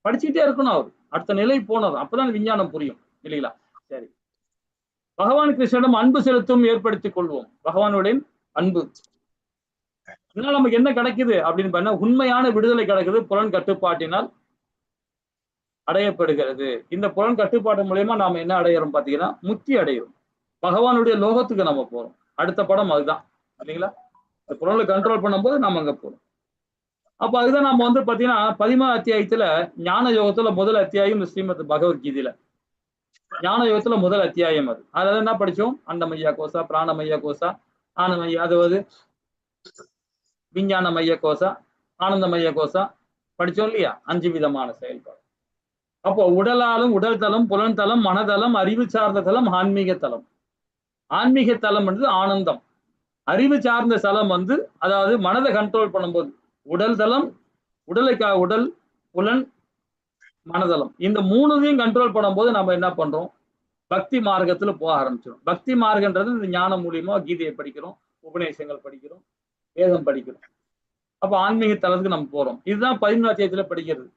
Speaker 1: படிச்சுக்கிட்டே இருக்கணும் அவர், அடுத்த நிலை போனது, அப்பதான் விஞ்ஞானம் புரியும். இல்லைங்களா? சரி, பகவான் கிருஷ்ணனிடம் அன்பு செலுத்தும் ஏற்படுத்திக் கொள்வோம். பகவானுடைய அன்பு, இதனால நமக்கு என்ன கிடைக்குது அப்படின்னு பார்த்தா உண்மையான விடுதலை கிடைக்குது, புலன் கட்டுப்பாட்டினால் அடையப்படுகிறது. இந்த புலன் கட்டுப்பாடு மூலயமா நாம என்ன அடையிறோம் பாத்தீங்கன்னா முக்தி அடையும், பகவானுடைய லோகத்துக்கு நம்ம போறோம். அடுத்த படம் அதுதான் இல்லைங்களா? இந்த புலனை கண்ட்ரோல் பண்ணும்போது நம்ம அங்க போறோம். அப்ப அதுதான் நம்ம வந்து பாத்தீங்கன்னா 13 அத்தியாயத்துல ஞான யோகத்துல முதல் அத்தியாயம் ஸ்ரீமத் பகவத்கீதையில ஞான யோகத்துல முதல் அத்தியாயம் அது. அதுல என்ன படிச்சோம்? அண்டமையா கோசா, பிராணமையா கோசா, ஆனமையா, அதாவது விஞ்ஞான மைய கோசா, ஆனந்தமைய கோசா படிச்சோம் இல்லையா? 5 விதமான செயல்பாடு. அப்போ உடலாலும் உடல் தளம், புலன் தளம், மனதளம், அறிவு சார்ந்த தளம், ஆன்மீக தளம். ஆன்மீக தளம் வந்து ஆனந்தம். அறிவு சார்ந்த தளம் வந்து அதாவது மனதை கண்ட்ரோல் பண்ணும்போது உடல் தளம், உடல், புலன், மனதளம், இந்த மூணுதையும் கண்ட்ரோல் பண்ணும்போது நம்ம என்ன பண்றோம்? பக்தி மார்க்கத்துல போக ஆரம்பிச்சிடும். பக்தி மார்க்கன்றது இந்த ஞானம் மூலியமா கீதையை படிக்கிறோம், உபநேசங்கள் படிக்கிறோம், வேதம் படிக்கிறோம். அப்ப ஆன்மீக தளத்துக்கு நம்ம போறோம். இதுதான் 13 அத்தியாயத்துல படிக்கிறது.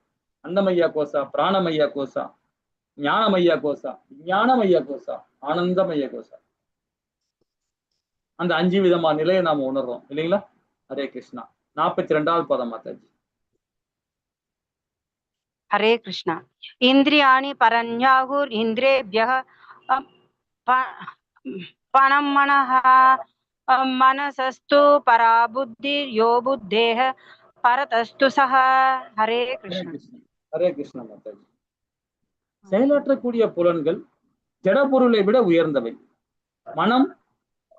Speaker 1: அன்னமையா கோசா, பிராணமையா கோசா, ஞானமையா கோசா, விஞ்ஞானமையா கோசா, ஆனந்தமையா கோசா, அந்த 5 விதமான நிலையை நாம உணர்றோம் இல்லைங்களா? ஹரே கிருஷ்ணா. 42வது பதம் மாதாஜி.
Speaker 3: हरे कृष्ण। इन्द्रियाणि परञ्जाहुर् इन्द्रियेभ्यः पणं मनः मनसस्तु परा बुद्धिर्यो बुद्धेः परतस्तु सः। हरे कृष्ण।
Speaker 1: ஹரே கிருஷ்ணா மாதாஜி. செயலாற்றக்கூடிய புலன்கள் ஜட பொருளை விட உயர்ந்தவை. மனம்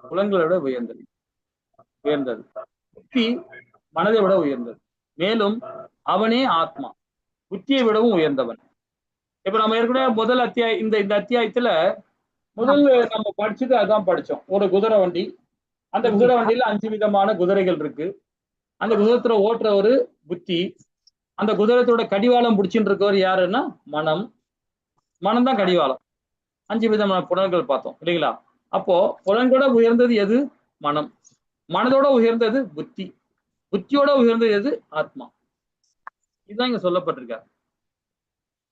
Speaker 1: புலன்களை விட உயர்ந்தது. புத்தி மனதை விட உயர்ந்தது. மேலும் அவனே ஆத்மா, புத்தியை விடவும் உயர்ந்தவன். இப்ப நம்ம ஏற்கனவே முதல் அத்தியாயம் இந்த அத்தியாயத்துல முதல்ல நம்ம படிச்சுட்டு அதான் படிச்சோம். ஒரு குதிரை வண்டி, அந்த குதிரை வண்டியில 5 விதமான குதிரைகள் இருக்கு. அந்த குதிரத்துல ஓட்டுறவரு புத்தி, அந்த குதிரத்தோட கடிவாளம் பிடிச்சிட்டு இருக்கவர் யாருன்னா மனம். மனம் தான் கடிவாளம். 5 விதமான புலன்கள் பார்த்தோம் இல்லைங்களா? அப்போ புலன்களோட உயர்ந்தது எது? மனம். மனதோட உயர்ந்தது புத்தி. புத்தியோட உயர்ந்தது எது? ஆத்மா. இதுதான் இங்க சொல்லப்பட்டிருக்காரு.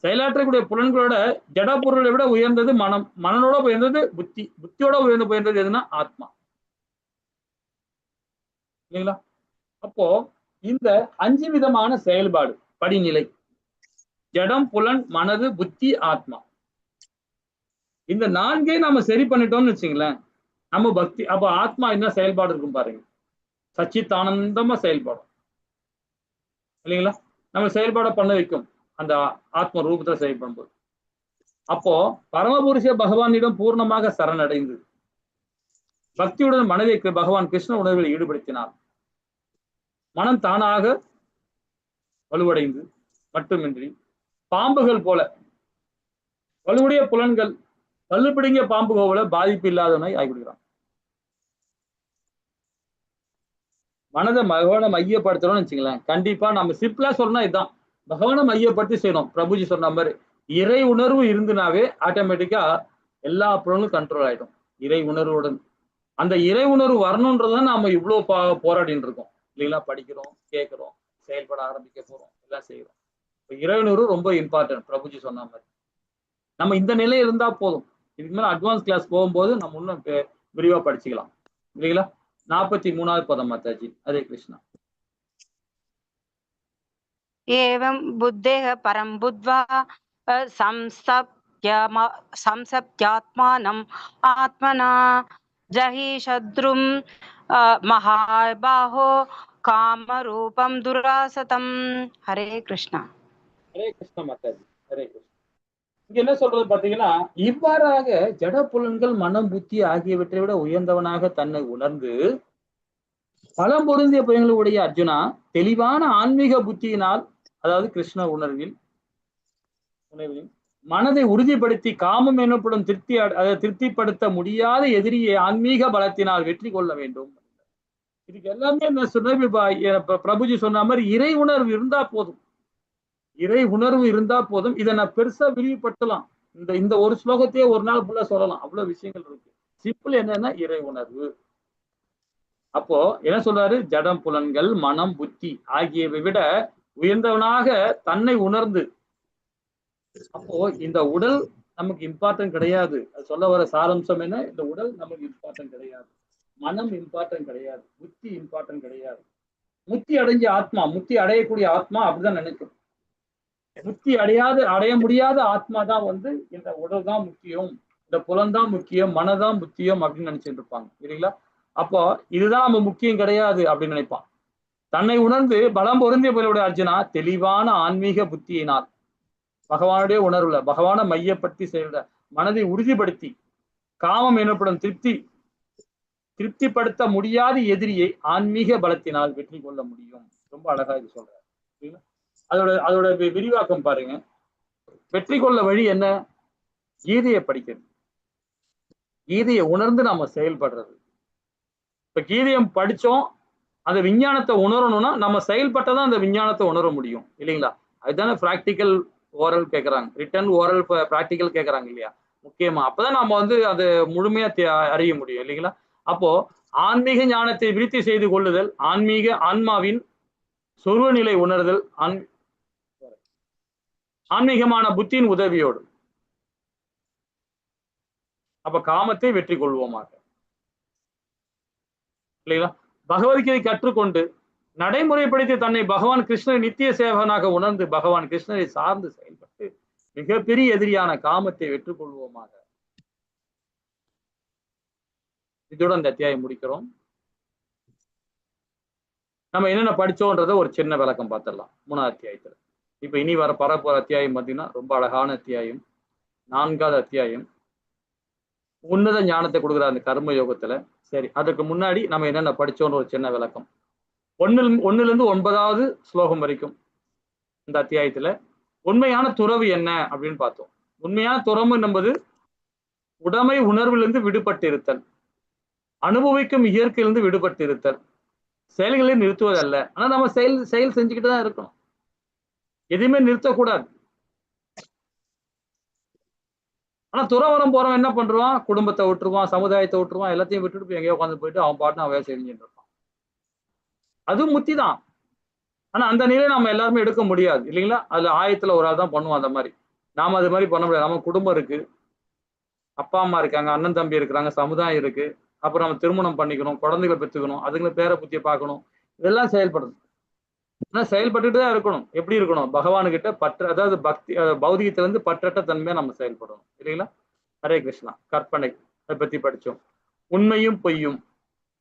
Speaker 1: செயலாற்றக்கூடிய புலன்களோட ஜட பொருளை விட உயர்ந்தது மனம். மனனோட உயர்ந்தது புத்தி. புத்தியோட உயர்ந்தது எதுனா ஆத்மா. இல்லைங்களா? அப்போ இந்த 5 விதமான செயல்பாடு படிநிலை, ஜடம், புலன், மனது, புத்தி, ஆத்மா, இந்த 4 நாம சரி பண்ணிட்டோம்னு வச்சுங்களேன், நம்ம பக்தி. அப்ப ஆத்மா என்ன செயல்பாடு இருக்கும் பாருங்க, சச்சித் ஆனந்தமா செயல்பாடும் இல்லைங்களா? நம்ம செயல்பாட பண்ண வைக்கும் அந்த ஆத்ம ரூபத்துல செயல்படும் போது. அப்போ பரமபுருஷ பகவானிடம் பூர்ணமாக சரணடைந்து பக்தியுடன் மனதை பகவான் கிருஷ்ண உணர்வில் ஈடுபடுத்தினார். மனம் தானாக வலுவடைந்து மட்டுமின்றி பாம்புகள் போல வலுவுடைய புலன்கள் கல்லுபிடிங்க பாம்புகள் போல பாதிப்பு இல்லாதவனை ஆகிவிடுகிறான். மனதை பகவானை மையப்படுத்தணும்னு வச்சுங்களேன், கண்டிப்பா நம்ம சிம்பிளா சொல்லணும், இதுதான் பகவானை மையப்படுத்தி செய்யணும். பிரபுஜி சொன்ன மாதிரி இறை உணர்வு இருந்துனாவே ஆட்டோமேட்டிக்கா எல்லா புலனும் கண்ட்ரோல் ஆயிடும். இறை உணர்வுடன் அந்த இறை உணர்வு வரணுன்றதான் நாம இவ்வளவு போராடிட்டு இருக்கோம் இல்லைங்களா? படிக்கிறோம், கேட்கிறோம், செயல்பட ஆரம்பிக்க போறோம், எல்லாம் செய்யறோம். இறை உணர்வு ரொம்ப இம்பார்ட்டன்ட். பிரபுஜி சொன்ன மாதிரி நம்ம இந்த நிலையில இருந்தா போதும். இதுக்கு மேல அட்வான்ஸ் கிளாஸ் போகும்போது நம்ம இன்னும் விரிவா படிச்சுக்கலாம் இல்லைங்களா? 43வது பதம் மாதாஜி. ஹரே கிருஷ்ணா.
Speaker 3: एवं बुद्धेः परं बुद्ध्वा संसप्त्यात्मानम् आत्मना जहि शत्रुं महाबाहो कामरूपं दुरासतं। हरे कृष्णा.
Speaker 1: ஹரே கிருஷ்ணா மாதாஜி. ஹரே கிருஷ்ணா. இங்க என்ன சொல்றது பாத்தீங்கன்னா, இவ்வாறாக ஜட புலன்கள், மனம், புத்தி ஆகியவற்றை விட உயர்ந்தவனாக தன்னை உணர்ந்து பலம் பொருந்திய பயன்களுடைய அர்ஜுனா தெளிவான ஆன்மீக புத்தியினால், அதாவது கிருஷ்ண உணர்வில் மனதை உறுதிப்படுத்தி காமம் எனப்படும் திருப்திப்படுத்த முடியாத எதிரியை ஆன்மீக பலத்தினால் வெற்றி கொள்ள வேண்டும். இதுக்கு எல்லாமே என்ன சொன்ன பிரபுஜி சொன்ன மாதிரி இறை உணர்வு இருந்தா போதும். இறை உணர்வு இருந்தா போதும். இதை நான் பெருசா விரிவுபடுத்தலாம். இந்த ஒரு ஸ்லோகத்தையே ஒரு நாள் ஃபுல்லா சொல்லலாம். அவ்வளவு விஷயங்கள் இருக்கு. சிம்பிள் என்னன்னா இறை உணர்வு. அப்போ என்ன சொல்றாரு? ஜடம், புலன்கள், மனம், புத்தி ஆகியவை விட உயர்ந்தவனாக தன்னை உணர்ந்து, அப்போ இந்த உடல் நமக்கு இம்பார்ட்டன்ட் கிடையாது. அது சொல்ல வர சாரம்சம் என்ன, இந்த உடல் நமக்கு இம்பார்ட்டன்ட் கிடையாது, மனம் இம்பார்ட்டன்ட் கிடையாது, புத்தி இம்பார்ட்டன்ட் கிடையாது. முக்தி அடைஞ்ச ஆத்மா, முக்தி அடையக்கூடிய ஆத்மா அப்படிதான் நினைக்கும். முக்தி அடைய முடியாத ஆத்மா தான் வந்து இந்த உடல் தான் முக்கியம், இந்த புலன்தான் முக்கியம், மனதான் முக்கியம் அப்படின்னு நினைச்சிட்டு இருப்பாங்க இல்லைங்களா. அப்போ இதுதான் நம்ம முக்கியம் கிடையாது அப்படின்னு நினைப்பான். தன்னை உணர்ந்து பலம் பொருந்திய போலுடைய அர்ஜுனா தெளிவான ஆன்மீக புத்தியினால் பகவானுடைய உணர்வுல பகவானை மையப்படுத்தி செயல்ட மனதை உறுதிப்படுத்தி காமம் எனப்படும் திருப்திப்படுத்த முடியாத எதிரியை ஆன்மீக பலத்தினால் வெற்றி கொள்ள முடியும். ரொம்ப அழகா இது சொல்றாரு. அதோட விரிவாக்கம் பாருங்க. வெற்றி கொள்ள வழி என்ன? கீதையை படிக்கிறது, கீதையை உணர்ந்து நாம செயல்படுறது. இப்ப கீதையை படிச்சோம், அந்த விஞ்ஞானத்தை உணரணும்னா நம்ம செயல்பட்டதான் அந்த விஞ்ஞானத்தை உணர முடியும் இல்லைங்களா. அதுதானே பிராக்டிக்கல் ஓரல் கேட்கறாங்க, ரிட்டன் ஓரல் பிராக்டிக்கல் கேட்கறாங்க இல்லையா முக்கியமா. அப்பதான் நம்ம வந்து அதை முழுமையா அறிய முடியும் இல்லைங்களா. அப்போ ஆன்மீக ஞானத்தை விருத்தி செய்து கொள்ளுதல், ஆன்மாவின் சொருவநிலை உணர்தல், ஆன்மீகமான புத்தியின் உதவியோடு. அப்ப காமத்தை வெற்றி கொள்வோமாக இல்லைங்களா. பகவத்கீதை கற்றுக்கொண்டு நடைமுறைப்படுத்தி தன்னை பகவான் கிருஷ்ணரை நித்திய சேவகனாக உணர்ந்து பகவான் கிருஷ்ணரை சார்ந்து செயல்பட்டு மிகப்பெரிய எதிரியான காமத்தை வெற்றி கொள்வோமாக. இதோட அந்த அத்தியாயம் முடிக்கிறோம். நம்ம என்னென்ன படிச்சோன்றத ஒரு சின்ன விளக்கம் பார்த்துடலாம் 3ஆவது அத்தியாயத்துல. இப்ப இனி வர பரப்போற அத்தியாயம் பார்த்தீங்கன்னா ரொம்ப அழகான அத்தியாயம், 4வது அத்தியாயம். உன்னத ஞானத்தை கொடுக்குற அந்த கர்ம யோகத்துல. சரி, அதுக்கு முன்னாடி நம்ம என்னென்ன படிச்சோன்ற ஒரு சின்ன விளக்கம். 1லிருந்து 9வது ஸ்லோகம் வரைக்கும் இந்த அத்தியாயத்துல உண்மையான துறவு என்ன அப்படின்னு பார்த்தோம். உண்மையான துறவு என்பது உடைமை உணர்விலிருந்து விடுபட்டு இருத்தல், அனுபவிக்கும் இயற்கையிலிருந்து விடுபட்டு இருத்தல், செயல்களை நிறுத்துவதல்ல. ஆனா நம்ம செயல் செஞ்சுக்கிட்டு தான் இருக்கணும், எதுவுமே நிறுத்தக்கூடாது. ஆனா துறவரம் போறவன் என்ன பண்றான், குடும்பத்தை விட்டுருவான், சமுதாயத்தை விட்டுருவான், எல்லாத்தையும் விட்டுட்டு எங்கேயோ உட்காந்து போயிட்டு அவன் பாட்டு அவன் வேலை செஞ்சுட்டு இருப்பான். அதுவும் முத்தி தான். ஆனா அந்த நிலையை நம்ம எல்லாருமே எடுக்க முடியாது இல்லைங்களா. அதுல ஆயத்துல ஒரு ஆள் தான் பண்ணுவோம் அந்த மாதிரி. நாம அது மாதிரி பண்ண முடியாது. நம்ம குடும்பம் இருக்கு, அப்பா அம்மா இருக்காங்க, அண்ணன் தம்பி இருக்கிறாங்க, சமுதாயம் இருக்கு, அப்புறம் நம்ம திருமணம் பண்ணிக்கணும், குழந்தைகளை பெற்றுக்கணும், அதுங்களை பேர புத்தியை பார்க்கணும், இதெல்லாம் செயல்படணும். ஆனா செயல்பட்டுட்டு தான் இருக்கணும். எப்படி இருக்கணும், பகவானுக்கிட்ட பற்று, அதாவது பக்தி பௌதிகத்திலிருந்து பற்றற்ற தன்மையா நம்ம செயல்படணும் இல்லைங்களா. ஹரே கிருஷ்ணா. கற்பனை அதை பத்தி படிச்சோம். உண்மையும் பொய்யும்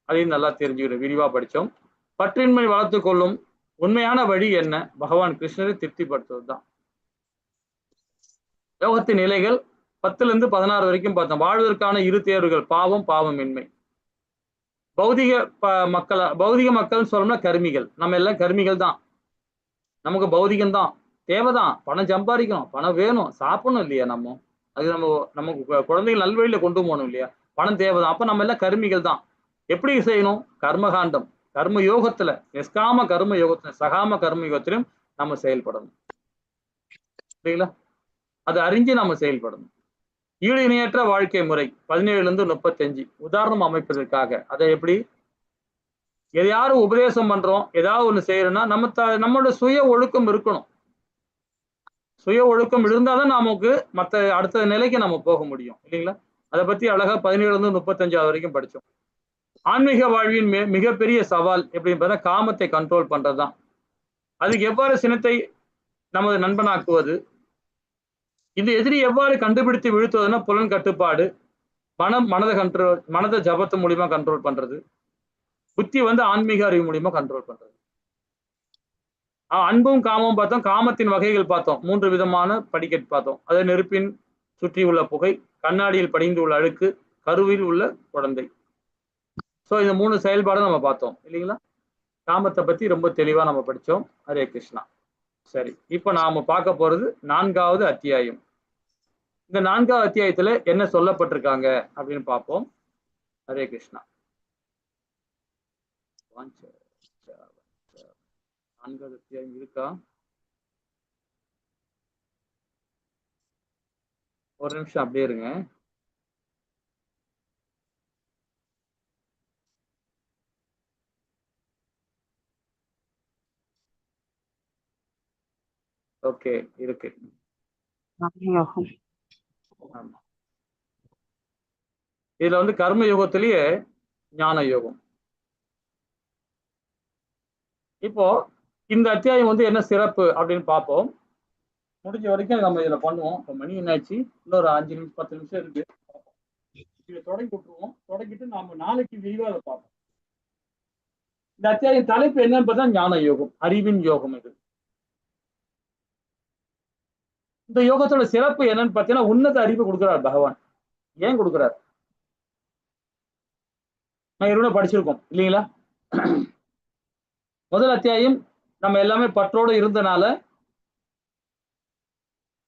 Speaker 1: அதையும் நல்லா தெரிஞ்சுக்கிட்டு விரிவா படிச்சோம். பற்றின்மை வளர்த்து கொள்ளும் உண்மையான வழி என்ன, பகவான் கிருஷ்ணரை திருப்திப்படுத்துவதுதான். யோகத்தின் நிலைகள் 10லிருந்து 16 வரைக்கும் பார்த்தோம். வாழ்வதற்கான இரு தேர்வுகள், பாவம், பாவமின்மை. பௌதிக மக்கள் சொல்லணும்னா கர்மிகள். நம்ம எல்லாம் கர்மிகள் தான். நமக்கு பௌதிகம் தான் தேவைதான், பணம் சம்பாதிக்கணும், பணம் வேணும், சாப்பிடணும் இல்லையா. அது நமக்கு குழந்தைகள் நல்வழியில கொண்டு போகணும் இல்லையா. பணம் தேவைதான். அப்ப நம்ம எல்லாம் கர்மிகள் தான். எப்படி செய்யணும், கர்மகாண்டம், கர்ம யோகத்துல, நிஷ்காம கர்ம யோகத்துல, சகாம கர்ம யோகத்திலும் நம்ம செயல்படணும் சரிங்களா. அதை அறிஞ்சு நம்ம செயல்படணும். ஈடு இணையற்ற வாழ்க்கை முறை 17லிருந்து 35 உதாரணம் அமைப்பதற்காக. அதை எப்படி, எதையாவது உபதேசம் பண்றோம், ஏதாவது ஒண்ணு செய்யறோம்னா நம்மளோட சுய ஒழுக்கம் இருக்கணும். சுய ஒழுக்கம் இருந்தாதான் நமக்கு அடுத்த நிலைக்கு நம்ம போக முடியும் இல்லைங்களா. அதை பத்தி அழகா 17லிருந்து 35 வரைக்கும் படிச்சோம். ஆன்மீக வாழ்வின் மிகப்பெரிய சவால் எப்படின்னு பார்த்தா காமத்தை கண்ட்ரோல் பண்றதுதான். அதுக்கு எவ்வாறு சினத்தை நமது நண்பனாக்குவது, இந்த எதிரி எவ்வாறு கண்டுபிடித்து வீழ்த்துவதுன்னா புலன் கட்டுப்பாடு, மனதை ஜபத்து மூலியமா கண்ட்ரோல் பண்றது, புத்தி ஆன்மீக அறிவு மூலியமா கண்ட்ரோல் பண்றது. அன்பும் காமமும் பார்த்தோம். காமத்தின் வகைகள் பார்த்தோம். 3 விதமான படிக்கட்டு பார்த்தோம். அது நெருப்பின் சுற்றி உள்ள புகை, கண்ணாடியில் படிந்து உள்ள அழுக்கு, கருவில் உள்ள குழந்தை. சோ இந்த 3 செயல்பாடு நம்ம பார்த்தோம் இல்லைங்களா. காமத்தை பத்தி ரொம்ப தெளிவா நம்ம படிச்சோம். ஹரே கிருஷ்ணா. சரி, இப்ப நாம பார்க்க போறது 4வது அத்தியாயம். இந்த 4வது அத்தியாயத்துல என்ன சொல்லப்பட்டிருக்காங்க அப்படின்னு பார்ப்போம். ஹரே கிருஷ்ணா. 4வது அத்தியாயம் இருக்கா? ஒரு நிமிஷம் அப்படியே இருங்க. ஓகே, இருக்கு. ஆமா. இதுல வந்து கர்ம யோகத்திலேயே ஞான யோகம். இப்போ இந்த அத்தியாயம் வந்து என்ன சிறப்பு அப்படின்னு பார்ப்போம். முடிஞ்ச வரைக்கும் நம்ம இதுல பண்ணுவோம். இப்போ மணி என்னாச்சு, இன்னொரு 5 நிமிஷம் 10 நிமிஷம் இருக்கு. இதை தொடங்கி விட்டுருவோம். தொடங்கிட்டு நாம நாளைக்கு விரிவா அதை பார்ப்போம். இந்த அத்தியாயம் தலைப்பு என்னன்னு பார்த்தா ஞான யோகம், அறிவின் யோகம். இது இந்த யோகத்தோட சிறப்பு என்னன்னு பார்த்தீங்கன்னா உன்னத அறிவு கொடுக்கிறார் பகவான். ஏன் கொடுக்கிறார்? நான் ஏற்கனவே படிச்சிருக்கோம் இல்லைங்களா? முதல் அத்தியாயம் நம்ம எல்லாமே பற்றோடு இருந்தனால,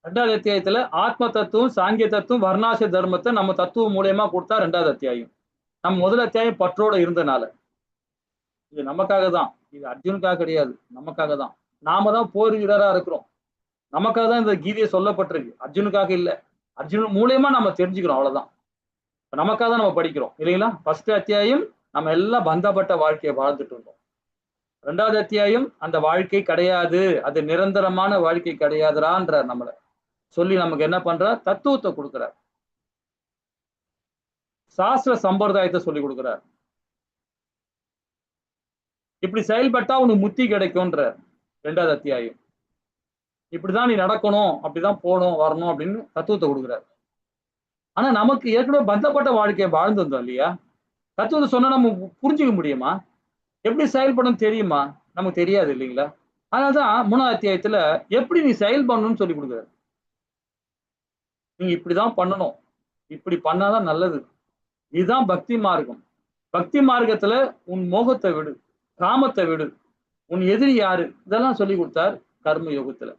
Speaker 1: ரெண்டாவது அத்தியாயத்துல ஆத்ம தத்துவம், சாங்கிய தத்துவம், வர்ணாசிர தர்மத்தை நம்ம தத்துவம் மூலியமா கொடுத்தா ரெண்டாவது அத்தியாயம். நம்ம முதல் அத்தியாயம் பற்றோடு இருந்தனால. இது நமக்காக தான், இது அர்ஜுனுக்காக கிடையாது, நமக்காக தான். நாம தான் போர் வீரரா இருக்கிறோம். நமக்காக தான் இந்த கீதையை சொல்லப்பட்டிருக்கு, அர்ஜுனுக்காக இல்லை. அர்ஜுனன் மூலியமா நம்ம தெரிஞ்சுக்கிறோம், அவ்வளவுதான். நமக்காக தான் நம்ம படிக்கிறோம் இல்லைங்களா? ஃபர்ஸ்ட் அத்தியாயம் நம்ம எல்லாம் பந்தப்பட்ட வாழ்க்கையை வாழ்ந்துட்டு இருந்தோம். ரெண்டாவது அத்தியாயம் அந்த வாழ்க்கை கிடையாது, அது நிரந்தரமான வாழ்க்கை கிடையாதுறான்றார். நம்மளை சொல்லி நமக்கு என்ன பண்றார்? தத்துவத்தை கொடுக்கிறார், சாஸ்திர சம்பிரதாயத்தை சொல்லி கொடுக்கிறார். இப்படி செயல்பட்டா உனக்கு முத்தி கிடைக்கும்ன்ற ரெண்டாவது அத்தியாயம். இப்படிதான் நீ நடக்கணும், அப்படிதான் போகணும் வரணும் அப்படின்னு தத்துவத்தை கொடுக்குறாரு. ஆனா நமக்கு ஏற்கனவே பந்தப்பட்ட வாழ்க்கையை வாழ்ந்து வந்தோம் இல்லையா? தத்துவத்தை சொன்னா நம்ம புரிஞ்சுக்க முடியுமா? எப்படி செயல்படணும் தெரியுமா? நமக்கு தெரியாது இல்லைங்களா? அதனாலதான் 3வது அத்தியாயத்துல எப்படி நீ செயல்படணும்னு சொல்லி கொடுக்குறாரு. நீங்க இப்படிதான் பண்ணணும், இப்படி பண்ணாதான் நல்லது, இதுதான் பக்தி மார்க்கம். பக்தி மார்க்கத்துல உன் மோகத்தை விடு, காமத்தை விடு, உன் எதிரி யாரு, இதெல்லாம் சொல்லி கொடுத்தார் கர்ம யோகத்துல.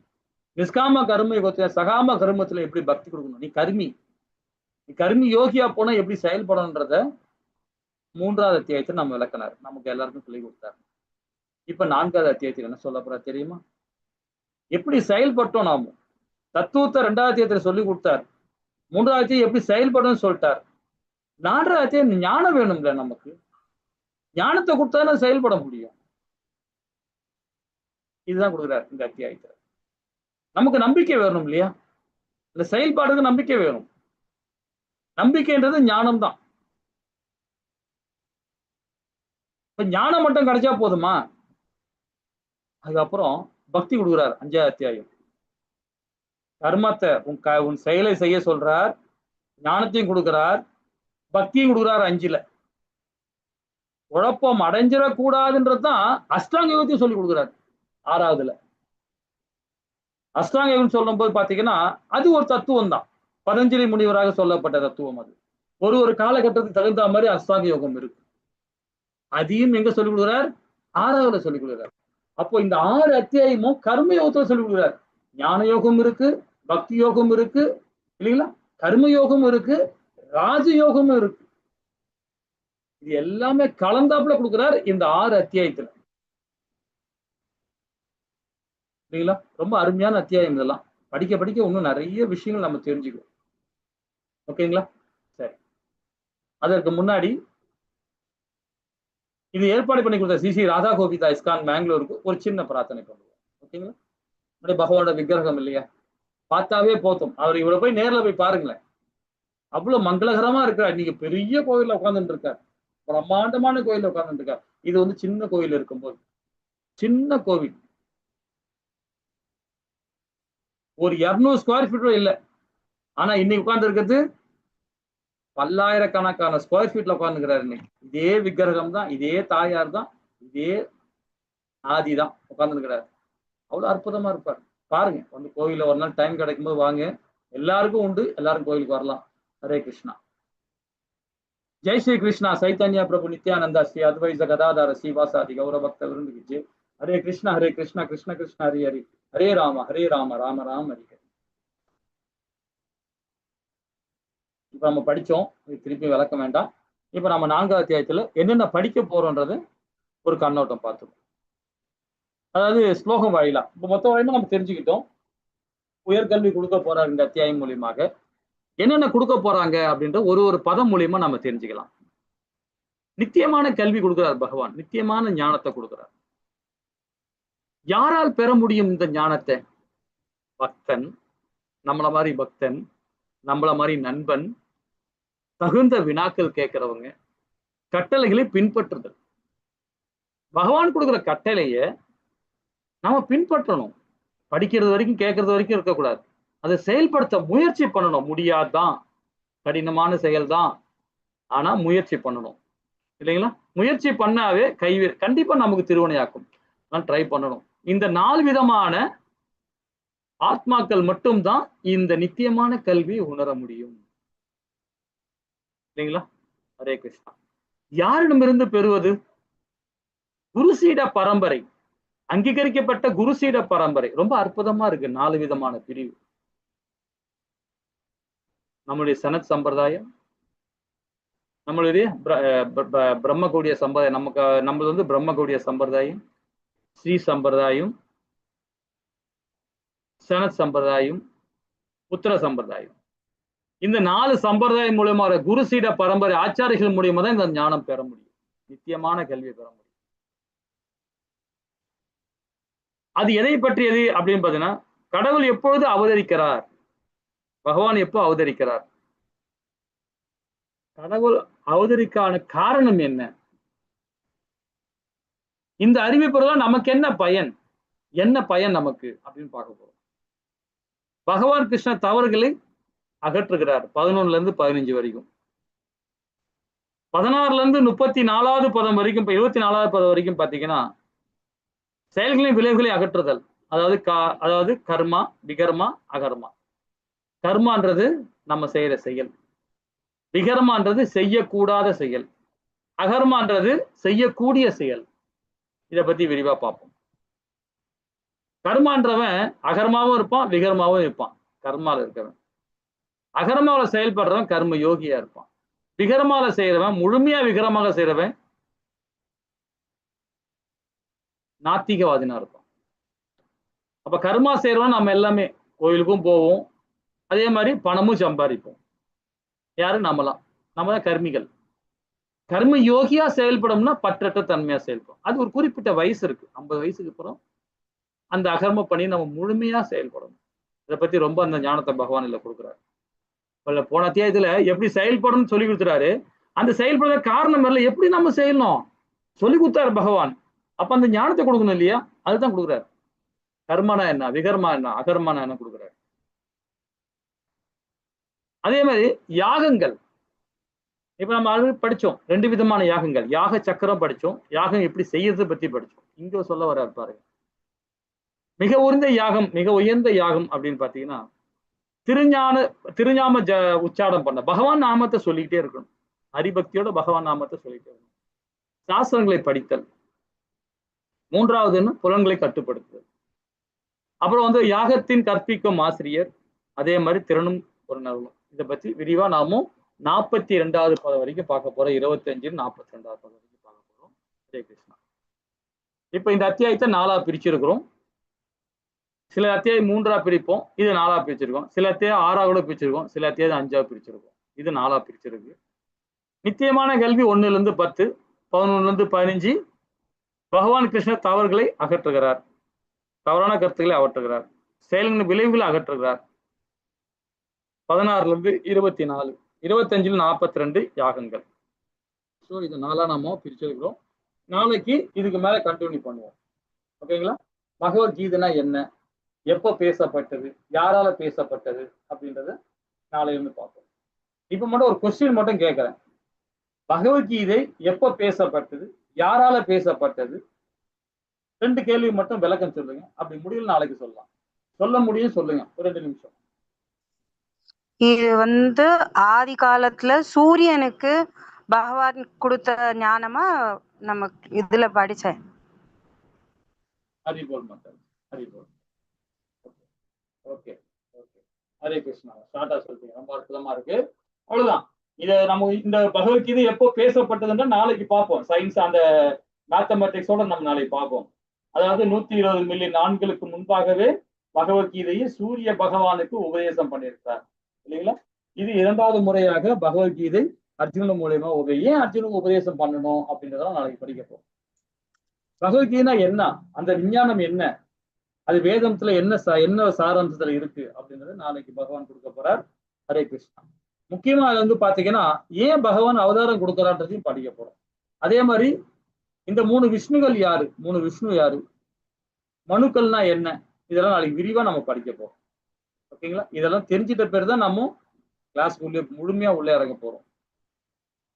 Speaker 1: நிஷ்காம கர்ம யோகத்துல, சகாம கர்மத்துல எப்படி பக்தி கொடுக்கணும், நீ கர்மி யோகியா போனா எப்படி செயல்படணுன்றத 3வது அத்தியாயத்தை நம்ம விளக்கினார், நமக்கு எல்லாருக்கும் சொல்லி கொடுத்தார். இப்ப 4வது அத்தியாயத்தில் என்ன சொல்ல போறா தெரியுமா? எப்படி செயல்பட்டோம் நாம. தத்துவத்தை 2வது அத்தியாயத்துல சொல்லி கொடுத்தார், 3வது அத்தியாயம் எப்படி செயல்படணும்னு சொல்லிட்டார். 4வது அத்தியாயம் ஞானம் வேணும்ல நமக்கு. ஞானத்தை கொடுத்தா செயல்பட முடியும். இதுதான் கொடுக்குறாரு இந்த அத்தியாயத்துல. நமக்கு நம்பிக்கை வேணும் இல்லையா? இந்த செயல்பாடுக்கு நம்பிக்கை வேணும். நம்பிக்கைன்றது ஞானம் தான். இப்ப ஞானம் மட்டும் கிடைச்சா போதுமா? அதுக்கப்புறம் பக்தி கொடுக்குறார் 5வது அத்தியாயம். கர்மத்தை உன் செயலை செய்ய சொல்றார், ஞானத்தையும் கொடுக்கிறார், பக்தியும் கொடுக்குறார். 5ல குழப்பம் அடைஞ்சிடக்கூடாதுன்றதுதான் அஷ்டாங்க யோகத்தையும் சொல்லி கொடுக்குறாரு 6வதுல. அஷ்டாங்க யோகம் சொல்லும் போது பாத்தீங்கன்னா அது ஒரு தத்துவம் தான், பதஞ்சலி முனிவராக சொல்லப்பட்ட தத்துவம். அது ஒரு காலகட்டத்துக்கு தகுந்த மாதிரி அஷ்டாங்க யோகம் இருக்கு. அதையும் எங்க சொல்லிக் கொடுக்குறார்? 6வதுல சொல்லிக் கொடுக்குறார். அப்போ இந்த 6 அத்தியாயமும் கர்ம யோகத்துல சொல்லிக் கொடுக்குறார். ஞான யோகம் இருக்கு, பக்தி யோகம் இருக்கு இல்லைங்களா? கர்ம யோகம் இருக்கு, ராஜயோகமும் இருக்கு. இது எல்லாமே கலந்தாப்புல கொடுக்குறார் இந்த 6 அத்தியாயத்துல இல்லைங்களா? ரொம்ப அருமையான அத்தியாயம். இதெல்லாம் படிக்க படிக்க இன்னும் நிறைய விஷயங்கள் நம்ம தெரிஞ்சுக்கிறோம். ஓகேங்களா? சரி, அதற்கு முன்னாடி இது ஏற்பாடு பண்ணி கொடுத்த ஸ்ரீ ராதா கோவிந்தா இஸ்கான் பெங்களூருக்கு ஒரு சின்ன பிரார்த்தனை பண்ணுவோம். ஓகேங்களா? அப்படியே பகவானோட விக்கிரகம் இல்லையா, பார்த்தாவே போதும். அவர் இவரை போய் நேர்ல போய் பாருங்களேன், அவ்வளவு மங்களகரமா இருக்கிறார். இன்னைக்கு பெரிய கோயில்ல உட்கார்ந்துட்டு இருக்கார், பிரம்மாண்டமான கோயில்ல உட்கார்ந்துட்டு இருக்கார். இது வந்து சின்ன கோயில் இருக்கும்போது, சின்ன கோவில், ஒரு 200 ஸ்கொயர் ஃபீட் இல்லை. ஆனா இன்னைக்கு உட்கார்ந்து இருக்கிறது பல்லாயிரக்கணக்கான ஸ்கொயர் ஃபீட்ல உட்கார்ந்துக்கிறாரு. இன்னைக்கு இதே விக்கிரகம் தான், இதே தாயார் தான், இதே ஆதி தான் உட்கார்ந்துருக்கிறாரு. அவ்வளவு அற்புதமா இருப்பார். பாருங்க, வந்து கோயில ஒரு நாள் டைம் கிடைக்கும் போது வாங்க. எல்லாருக்கும் உண்டு, எல்லாரும் கோயிலுக்கு வரலாம். ஹரே கிருஷ்ணா. ஜெய் ஸ்ரீ கிருஷ்ணா சைத்தன்யா பிரபு நித்யானந்தா ஸ்ரீ அத்வைத கதாதார ஸ்ரீவாசாதி கௌரவ பக்த விருந்துக்கு ஹரே கிருஷ்ணா ஹரே கிருஷ்ணா கிருஷ்ண கிருஷ்ண ஹரி ஹரி ஹரே ராம ராம ராம ஹரி ஹரி. இப்ப நம்ம படிச்சோம், திருப்பி விளக்க வேண்டாம். இப்ப நம்ம 4வது அத்தியாயத்துல என்னென்ன படிக்க போறோம்ன்றது ஒரு கண்ணோட்டம் பார்த்துக்கோம். அதாவது ஸ்லோகம் வாயிலா இப்ப மொத்த வாயிலும் நம்ம தெரிஞ்சுக்கிட்டோம். உயர்கல்வி கொடுக்க போறார் இந்த அத்தியாயம் மூலியமாக. என்னென்ன கொடுக்க போறாங்க அப்படின்ற ஒரு பதம் மூலியமா நம்ம தெரிஞ்சுக்கலாம். நித்தியமான கல்வி கொடுக்கிறார் பகவான், நித்தியமான ஞானத்தை கொடுக்கிறார். யாரால் பெற முடியும் இந்த ஞானத்தை? பக்தன், நம்மள மாதிரி பக்தன், நம்மள மாதிரி நண்பன், தகுந்த வினாக்கள் கேட்கிறவங்க, கட்டளைகளை பின்பற்றுதல். பகவான் கொடுக்குற கட்டளைய நாம பின்பற்றணும். படிக்கிறது வரைக்கும் கேட்கறது வரைக்கும் இருக்கக்கூடாது. அதை செயல்படுத்த முயற்சி பண்ணணும். முடியாதான், கடினமான செயல் தான், ஆனா முயற்சி பண்ணணும் இல்லைங்களா? முயற்சி பண்ணாவே கண்டிப்பா நமக்கு திருவினையாக்கும். ட்ரை பண்ணணும். இந்த 4 விதமான ஆத்மாக்கள் மட்டும்தான் இந்த நித்தியமான கல்வி உணர முடியும் இல்லைங்களா? ஹரே கிருஷ்ணா. யாரிடமிருந்து பெறுவது? குருசீட பரம்பரை, அங்கீகரிக்கப்பட்ட குருசீட பரம்பரை. ரொம்ப அற்புதமா இருக்கு. 4 விதமான பிரிவு. நம்மளுடைய சனத் சம்பிரதாயம், நம்மளுடைய பிரம்மகௌடிய சம்பிரதாயம், நம்மளது வந்து பிரம்மகௌடிய சம்பிரதாயம், ஸ்ரீ சம்பிரதாயம், சனத் சம்பிரதாயம், உத்தர சம்பிரதாயம். இந்த 4 சம்பிரதாயம் மூலமா குருசீட பரம்பரை ஆச்சாரிகள் மூலியமா தான் இந்த ஞானம் பெற முடியும், நித்தியமான கல்வியை பெற முடியும். அது எதை பற்றியது அப்படின்னு பாத்தீங்கன்னா, கடவுள் எப்பொழுது அவதரிக்கிறார், பகவான் எப்போ அவதரிக்கிறார், கடவுள் அவதரிக்கான காரணம் என்ன, இந்த அறிவை பெறுவதால் நமக்கு என்ன பயன், என்ன பயன் நமக்கு அப்படின்னு பார்க்க போறோம். பகவான் கிருஷ்ணர் தவறுகளை அகற்றுகிறார் 11ல இருந்து 15 வரைக்கும். 16ல இருந்து 34வது பதம் வரைக்கும், இப்ப 24வது பதம் வரைக்கும் பாத்தீங்கன்னா செயல்களின் விளைவுகளை அகற்றுதல். அதாவது கர்மா, விகர்மா, அகர்மா. கர்மான்றது நம்ம செய்யற செயல், விகர்மான்றது செய்யக்கூடாத செயல், அகர்மான்றது செய்யக்கூடிய செயல். இதை பத்தி விரிவா பார்ப்போம். கர்மான்றவன் அகர்மாவும் இருப்பான், விகர்மாவும் இருப்பான். கர்மால இருக்கவன். அகர்மாவில செயல்படுறவன் கர்ம யோகியா இருப்பான். விகர்மால செய்யறவன், முழுமையா விகரமாக செய்யறவன் நாத்திகவாதினா இருப்பான். அப்ப கர்மா செய்யறவன் நம்ம எல்லாமே கோயிலுக்கும் போவோம், அதே மாதிரி பணமும் சம்பாதிப்போம். யாரு? நம்மலாம். நம்ம தான் கர்மிகள். கர்ம யோகியா செயல்படும்னா பற்றற்ற தன்மையா செயல்படும். அது ஒரு குறிப்பிட்ட வயசு இருக்கு. 50 வயசுக்கு அப்புறம் அந்த அகர்ம பண்ணி நம்ம முழுமையா செயல்படணும். இதை பத்தி ரொம்ப அந்த ஞானத்தை பகவான் இல்ல கொடுக்குறாரு. போன அத்தியாயத்துல எப்படி செயல்படும் சொல்லி கொடுத்துறாரு. அந்த செயல்படுற காரணம் இல்ல, எப்படி நம்ம செய்யணும் சொல்லி கொடுத்தாரு பகவான். அப்ப அந்த ஞானத்தை கொடுக்கணும் இல்லையா? அதுதான் கொடுக்குறாரு. கர்மனா என்ன, விகர்மா என்ன, அகர்மானா என்ன கொடுக்குறாரு. அதே மாதிரி யாகங்கள், இப்ப நம்ம ஆல்ரெடி படிச்சோம் 2 விதமான யாகங்கள். யாக சக்கரம் படிச்சோம், யாகம் எப்படி செய்யறது பத்தி படிச்சோம். இங்க சொல்ல வர பாருங்க, மிக உயர்ந்த யாகம், மிக உயர்ந்த யாகம் அப்படின்னு பாத்தீங்கன்னா திருஞாம உச்சாரம் பண்ண, பகவான் நாமத்தை சொல்லிக்கிட்டே இருக்கணும். ஹரிபக்தியோட பகவான் நாமத்தை சொல்லிக்கிட்டே இருக்கணும். சாஸ்திரங்களை படித்தல். 3வதுன்னு புலன்களை கட்டுப்படுத்துதல். அப்புறம் வந்து யாகத்தின் கற்பிக்கும் ஆசிரியர், அதே மாதிரி திறனும் ஒரு நலனும். இதை பத்தி விரிவா நாமும் 42வது பதம் வரைக்கும் பார்க்க போறோம். 25 42வது பதம் வரைக்கும் பார்க்க போறோம். ஹரே கிருஷ்ணா. இப்ப இந்த அத்தியாயத்தை 4ஆ பிரிச்சிருக்கிறோம். சில அத்தியாயம் 3ஆ பிரிப்போம், இது 4ஆ பிரிச்சிருக்கோம். சில அத்தியாயம் 6ஆ கூட பிரிச்சிருக்கோம், சில அத்தியாயம் 5ஆ பிரிச்சிருக்கோம். இது 4ஆ பிரிச்சிருக்கு. நித்தியமான கல்வி 1ல இருந்து 10, 11ல இருந்து 15. பகவான் கிருஷ்ணர் தவறுகளை அகற்றுகிறார், தவறான கருத்துக்களை அகற்றுகிறார், செயல்களின் விளைவுகளை அகற்றுகிறார். 16ல இருந்து 24, 25ல 42 யாகங்கள். ஸோ இது 4ஆ நாம பிரிச்சிருக்கிறோம். நாளைக்கு இதுக்கு மேல கண்டினியூ பண்ணுவோம். ஓகேங்களா? பகவத்கீதைனா என்ன, எப்போ பேசப்பட்டது, யாரால பேசப்பட்டது அப்படின்றத நாளையிலிருந்து பார்ப்போம். இப்ப மட்டும் ஒரு கொஸ்டின் மட்டும் கேட்கிறேன். பகவத்கீதை எப்போ பேசப்பட்டது, யாரால பேசப்பட்டது, 2 கேள்வி மட்டும் விளக்கம் சொல்லுங்க. அப்படி முடியல நாளைக்கு சொல்லலாம். சொல்ல முடியும் சொல்லுங்க, ஒரு 2 நிமிஷம்.
Speaker 3: இது வந்து ஆதி காலத்துல சூரியனுக்கு பகவான் கொடுத்த ஞானமா நமக்கு இதுல படிச்சேன்.
Speaker 1: ஹரிபோல் மாட்டார், ஹரிபோல். Okay okay. ஹரே கிருஷ்ணா. ஷார்ட்டா சொல்றீங்க, ரொம்ப அற்புதமா இருக்கு. அவ்வளவுதான். இதை நம்ம இந்த பகவத்கீதை எப்போ பேசப்பட்டதுன்னா நாளைக்கு பார்ப்போம். சயின்ஸ் அந்த மேத்தமெட்டிக்ஸோட நம்ம நாளைக்கு பார்ப்போம். அதாவது 120 மில்லியன் ஆண்டுகளுக்கு முன்பாகவே பகவத்கீதையை சூரிய பகவானுக்கு உபதேசம் பண்ணியிருக்கார் இல்லைங்களா? இது 2வது முறையாக பகவத்கீதை அர்ஜுனன் மூலியமா ஏன் அர்ஜுனுக்கு உபதேசம் பண்ணணும் அப்படின்றதெல்லாம் நாளைக்கு படிக்க போறோம். பகவத்கீதைனா என்ன, அந்த விஞ்ஞானம் என்ன, அது வேதத்துல என்ன சாராம்சத்துல இருக்கு அப்படின்றத நாளைக்கு பகவான் கொடுக்க போறார். ஹரே கிருஷ்ணா. முக்கியமா அது வந்து பாத்தீங்கன்னா ஏன் பகவான் அவதாரம் கொடுக்கறான்றதையும் படிக்க போறோம். அதே மாதிரி இந்த 3 விஷ்ணுகள் யாரு, 3 விஷ்ணு யாரு, மனுக்கள்னா என்ன, இதெல்லாம் நாளைக்கு விரிவா நம்ம படிக்க போறோம். ஓகேங்களா? இதெல்லாம் தெரிஞ்சிட்ட பேர் தான் நம்ம கிளாஸ் முழுமையா உள்ள இறங்க போறோம்.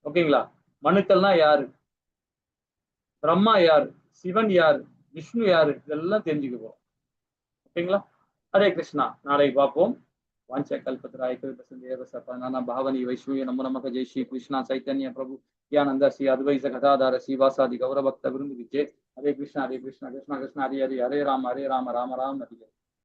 Speaker 1: ஓகேங்களா? மனுக்கள்னா யாரு, பிரம்மா யாரு, சிவன் யாரு, விஷ்ணு யாரு, இதெல்லாம் தெரிஞ்சுக்க போறோம். ஓகேங்களா? ஹரே கிருஷ்ணா. நாளைக்கு பார்ப்போம். வாஞ்ச கல்பத்ராய கிருஷ்ண பாவனி வைஷ்ணவி நமோ நமக. ஜெய் ஸ்ரீ கிருஷ்ணா சைத்தன்ய பிரபு நித்யானந்த ஸ்ரீ அத்வைத கதாதார ஸ்ரீவாசாதி கௌரபக்த விரும்பு விஜே. ஹரே கிருஷ்ணா ஹரே கிருஷ்ணா கிருஷ்ணா கிருஷ்ணா ஹரி ஹரி, ஹரே ராம ராம ராம ஹரி ஹரி.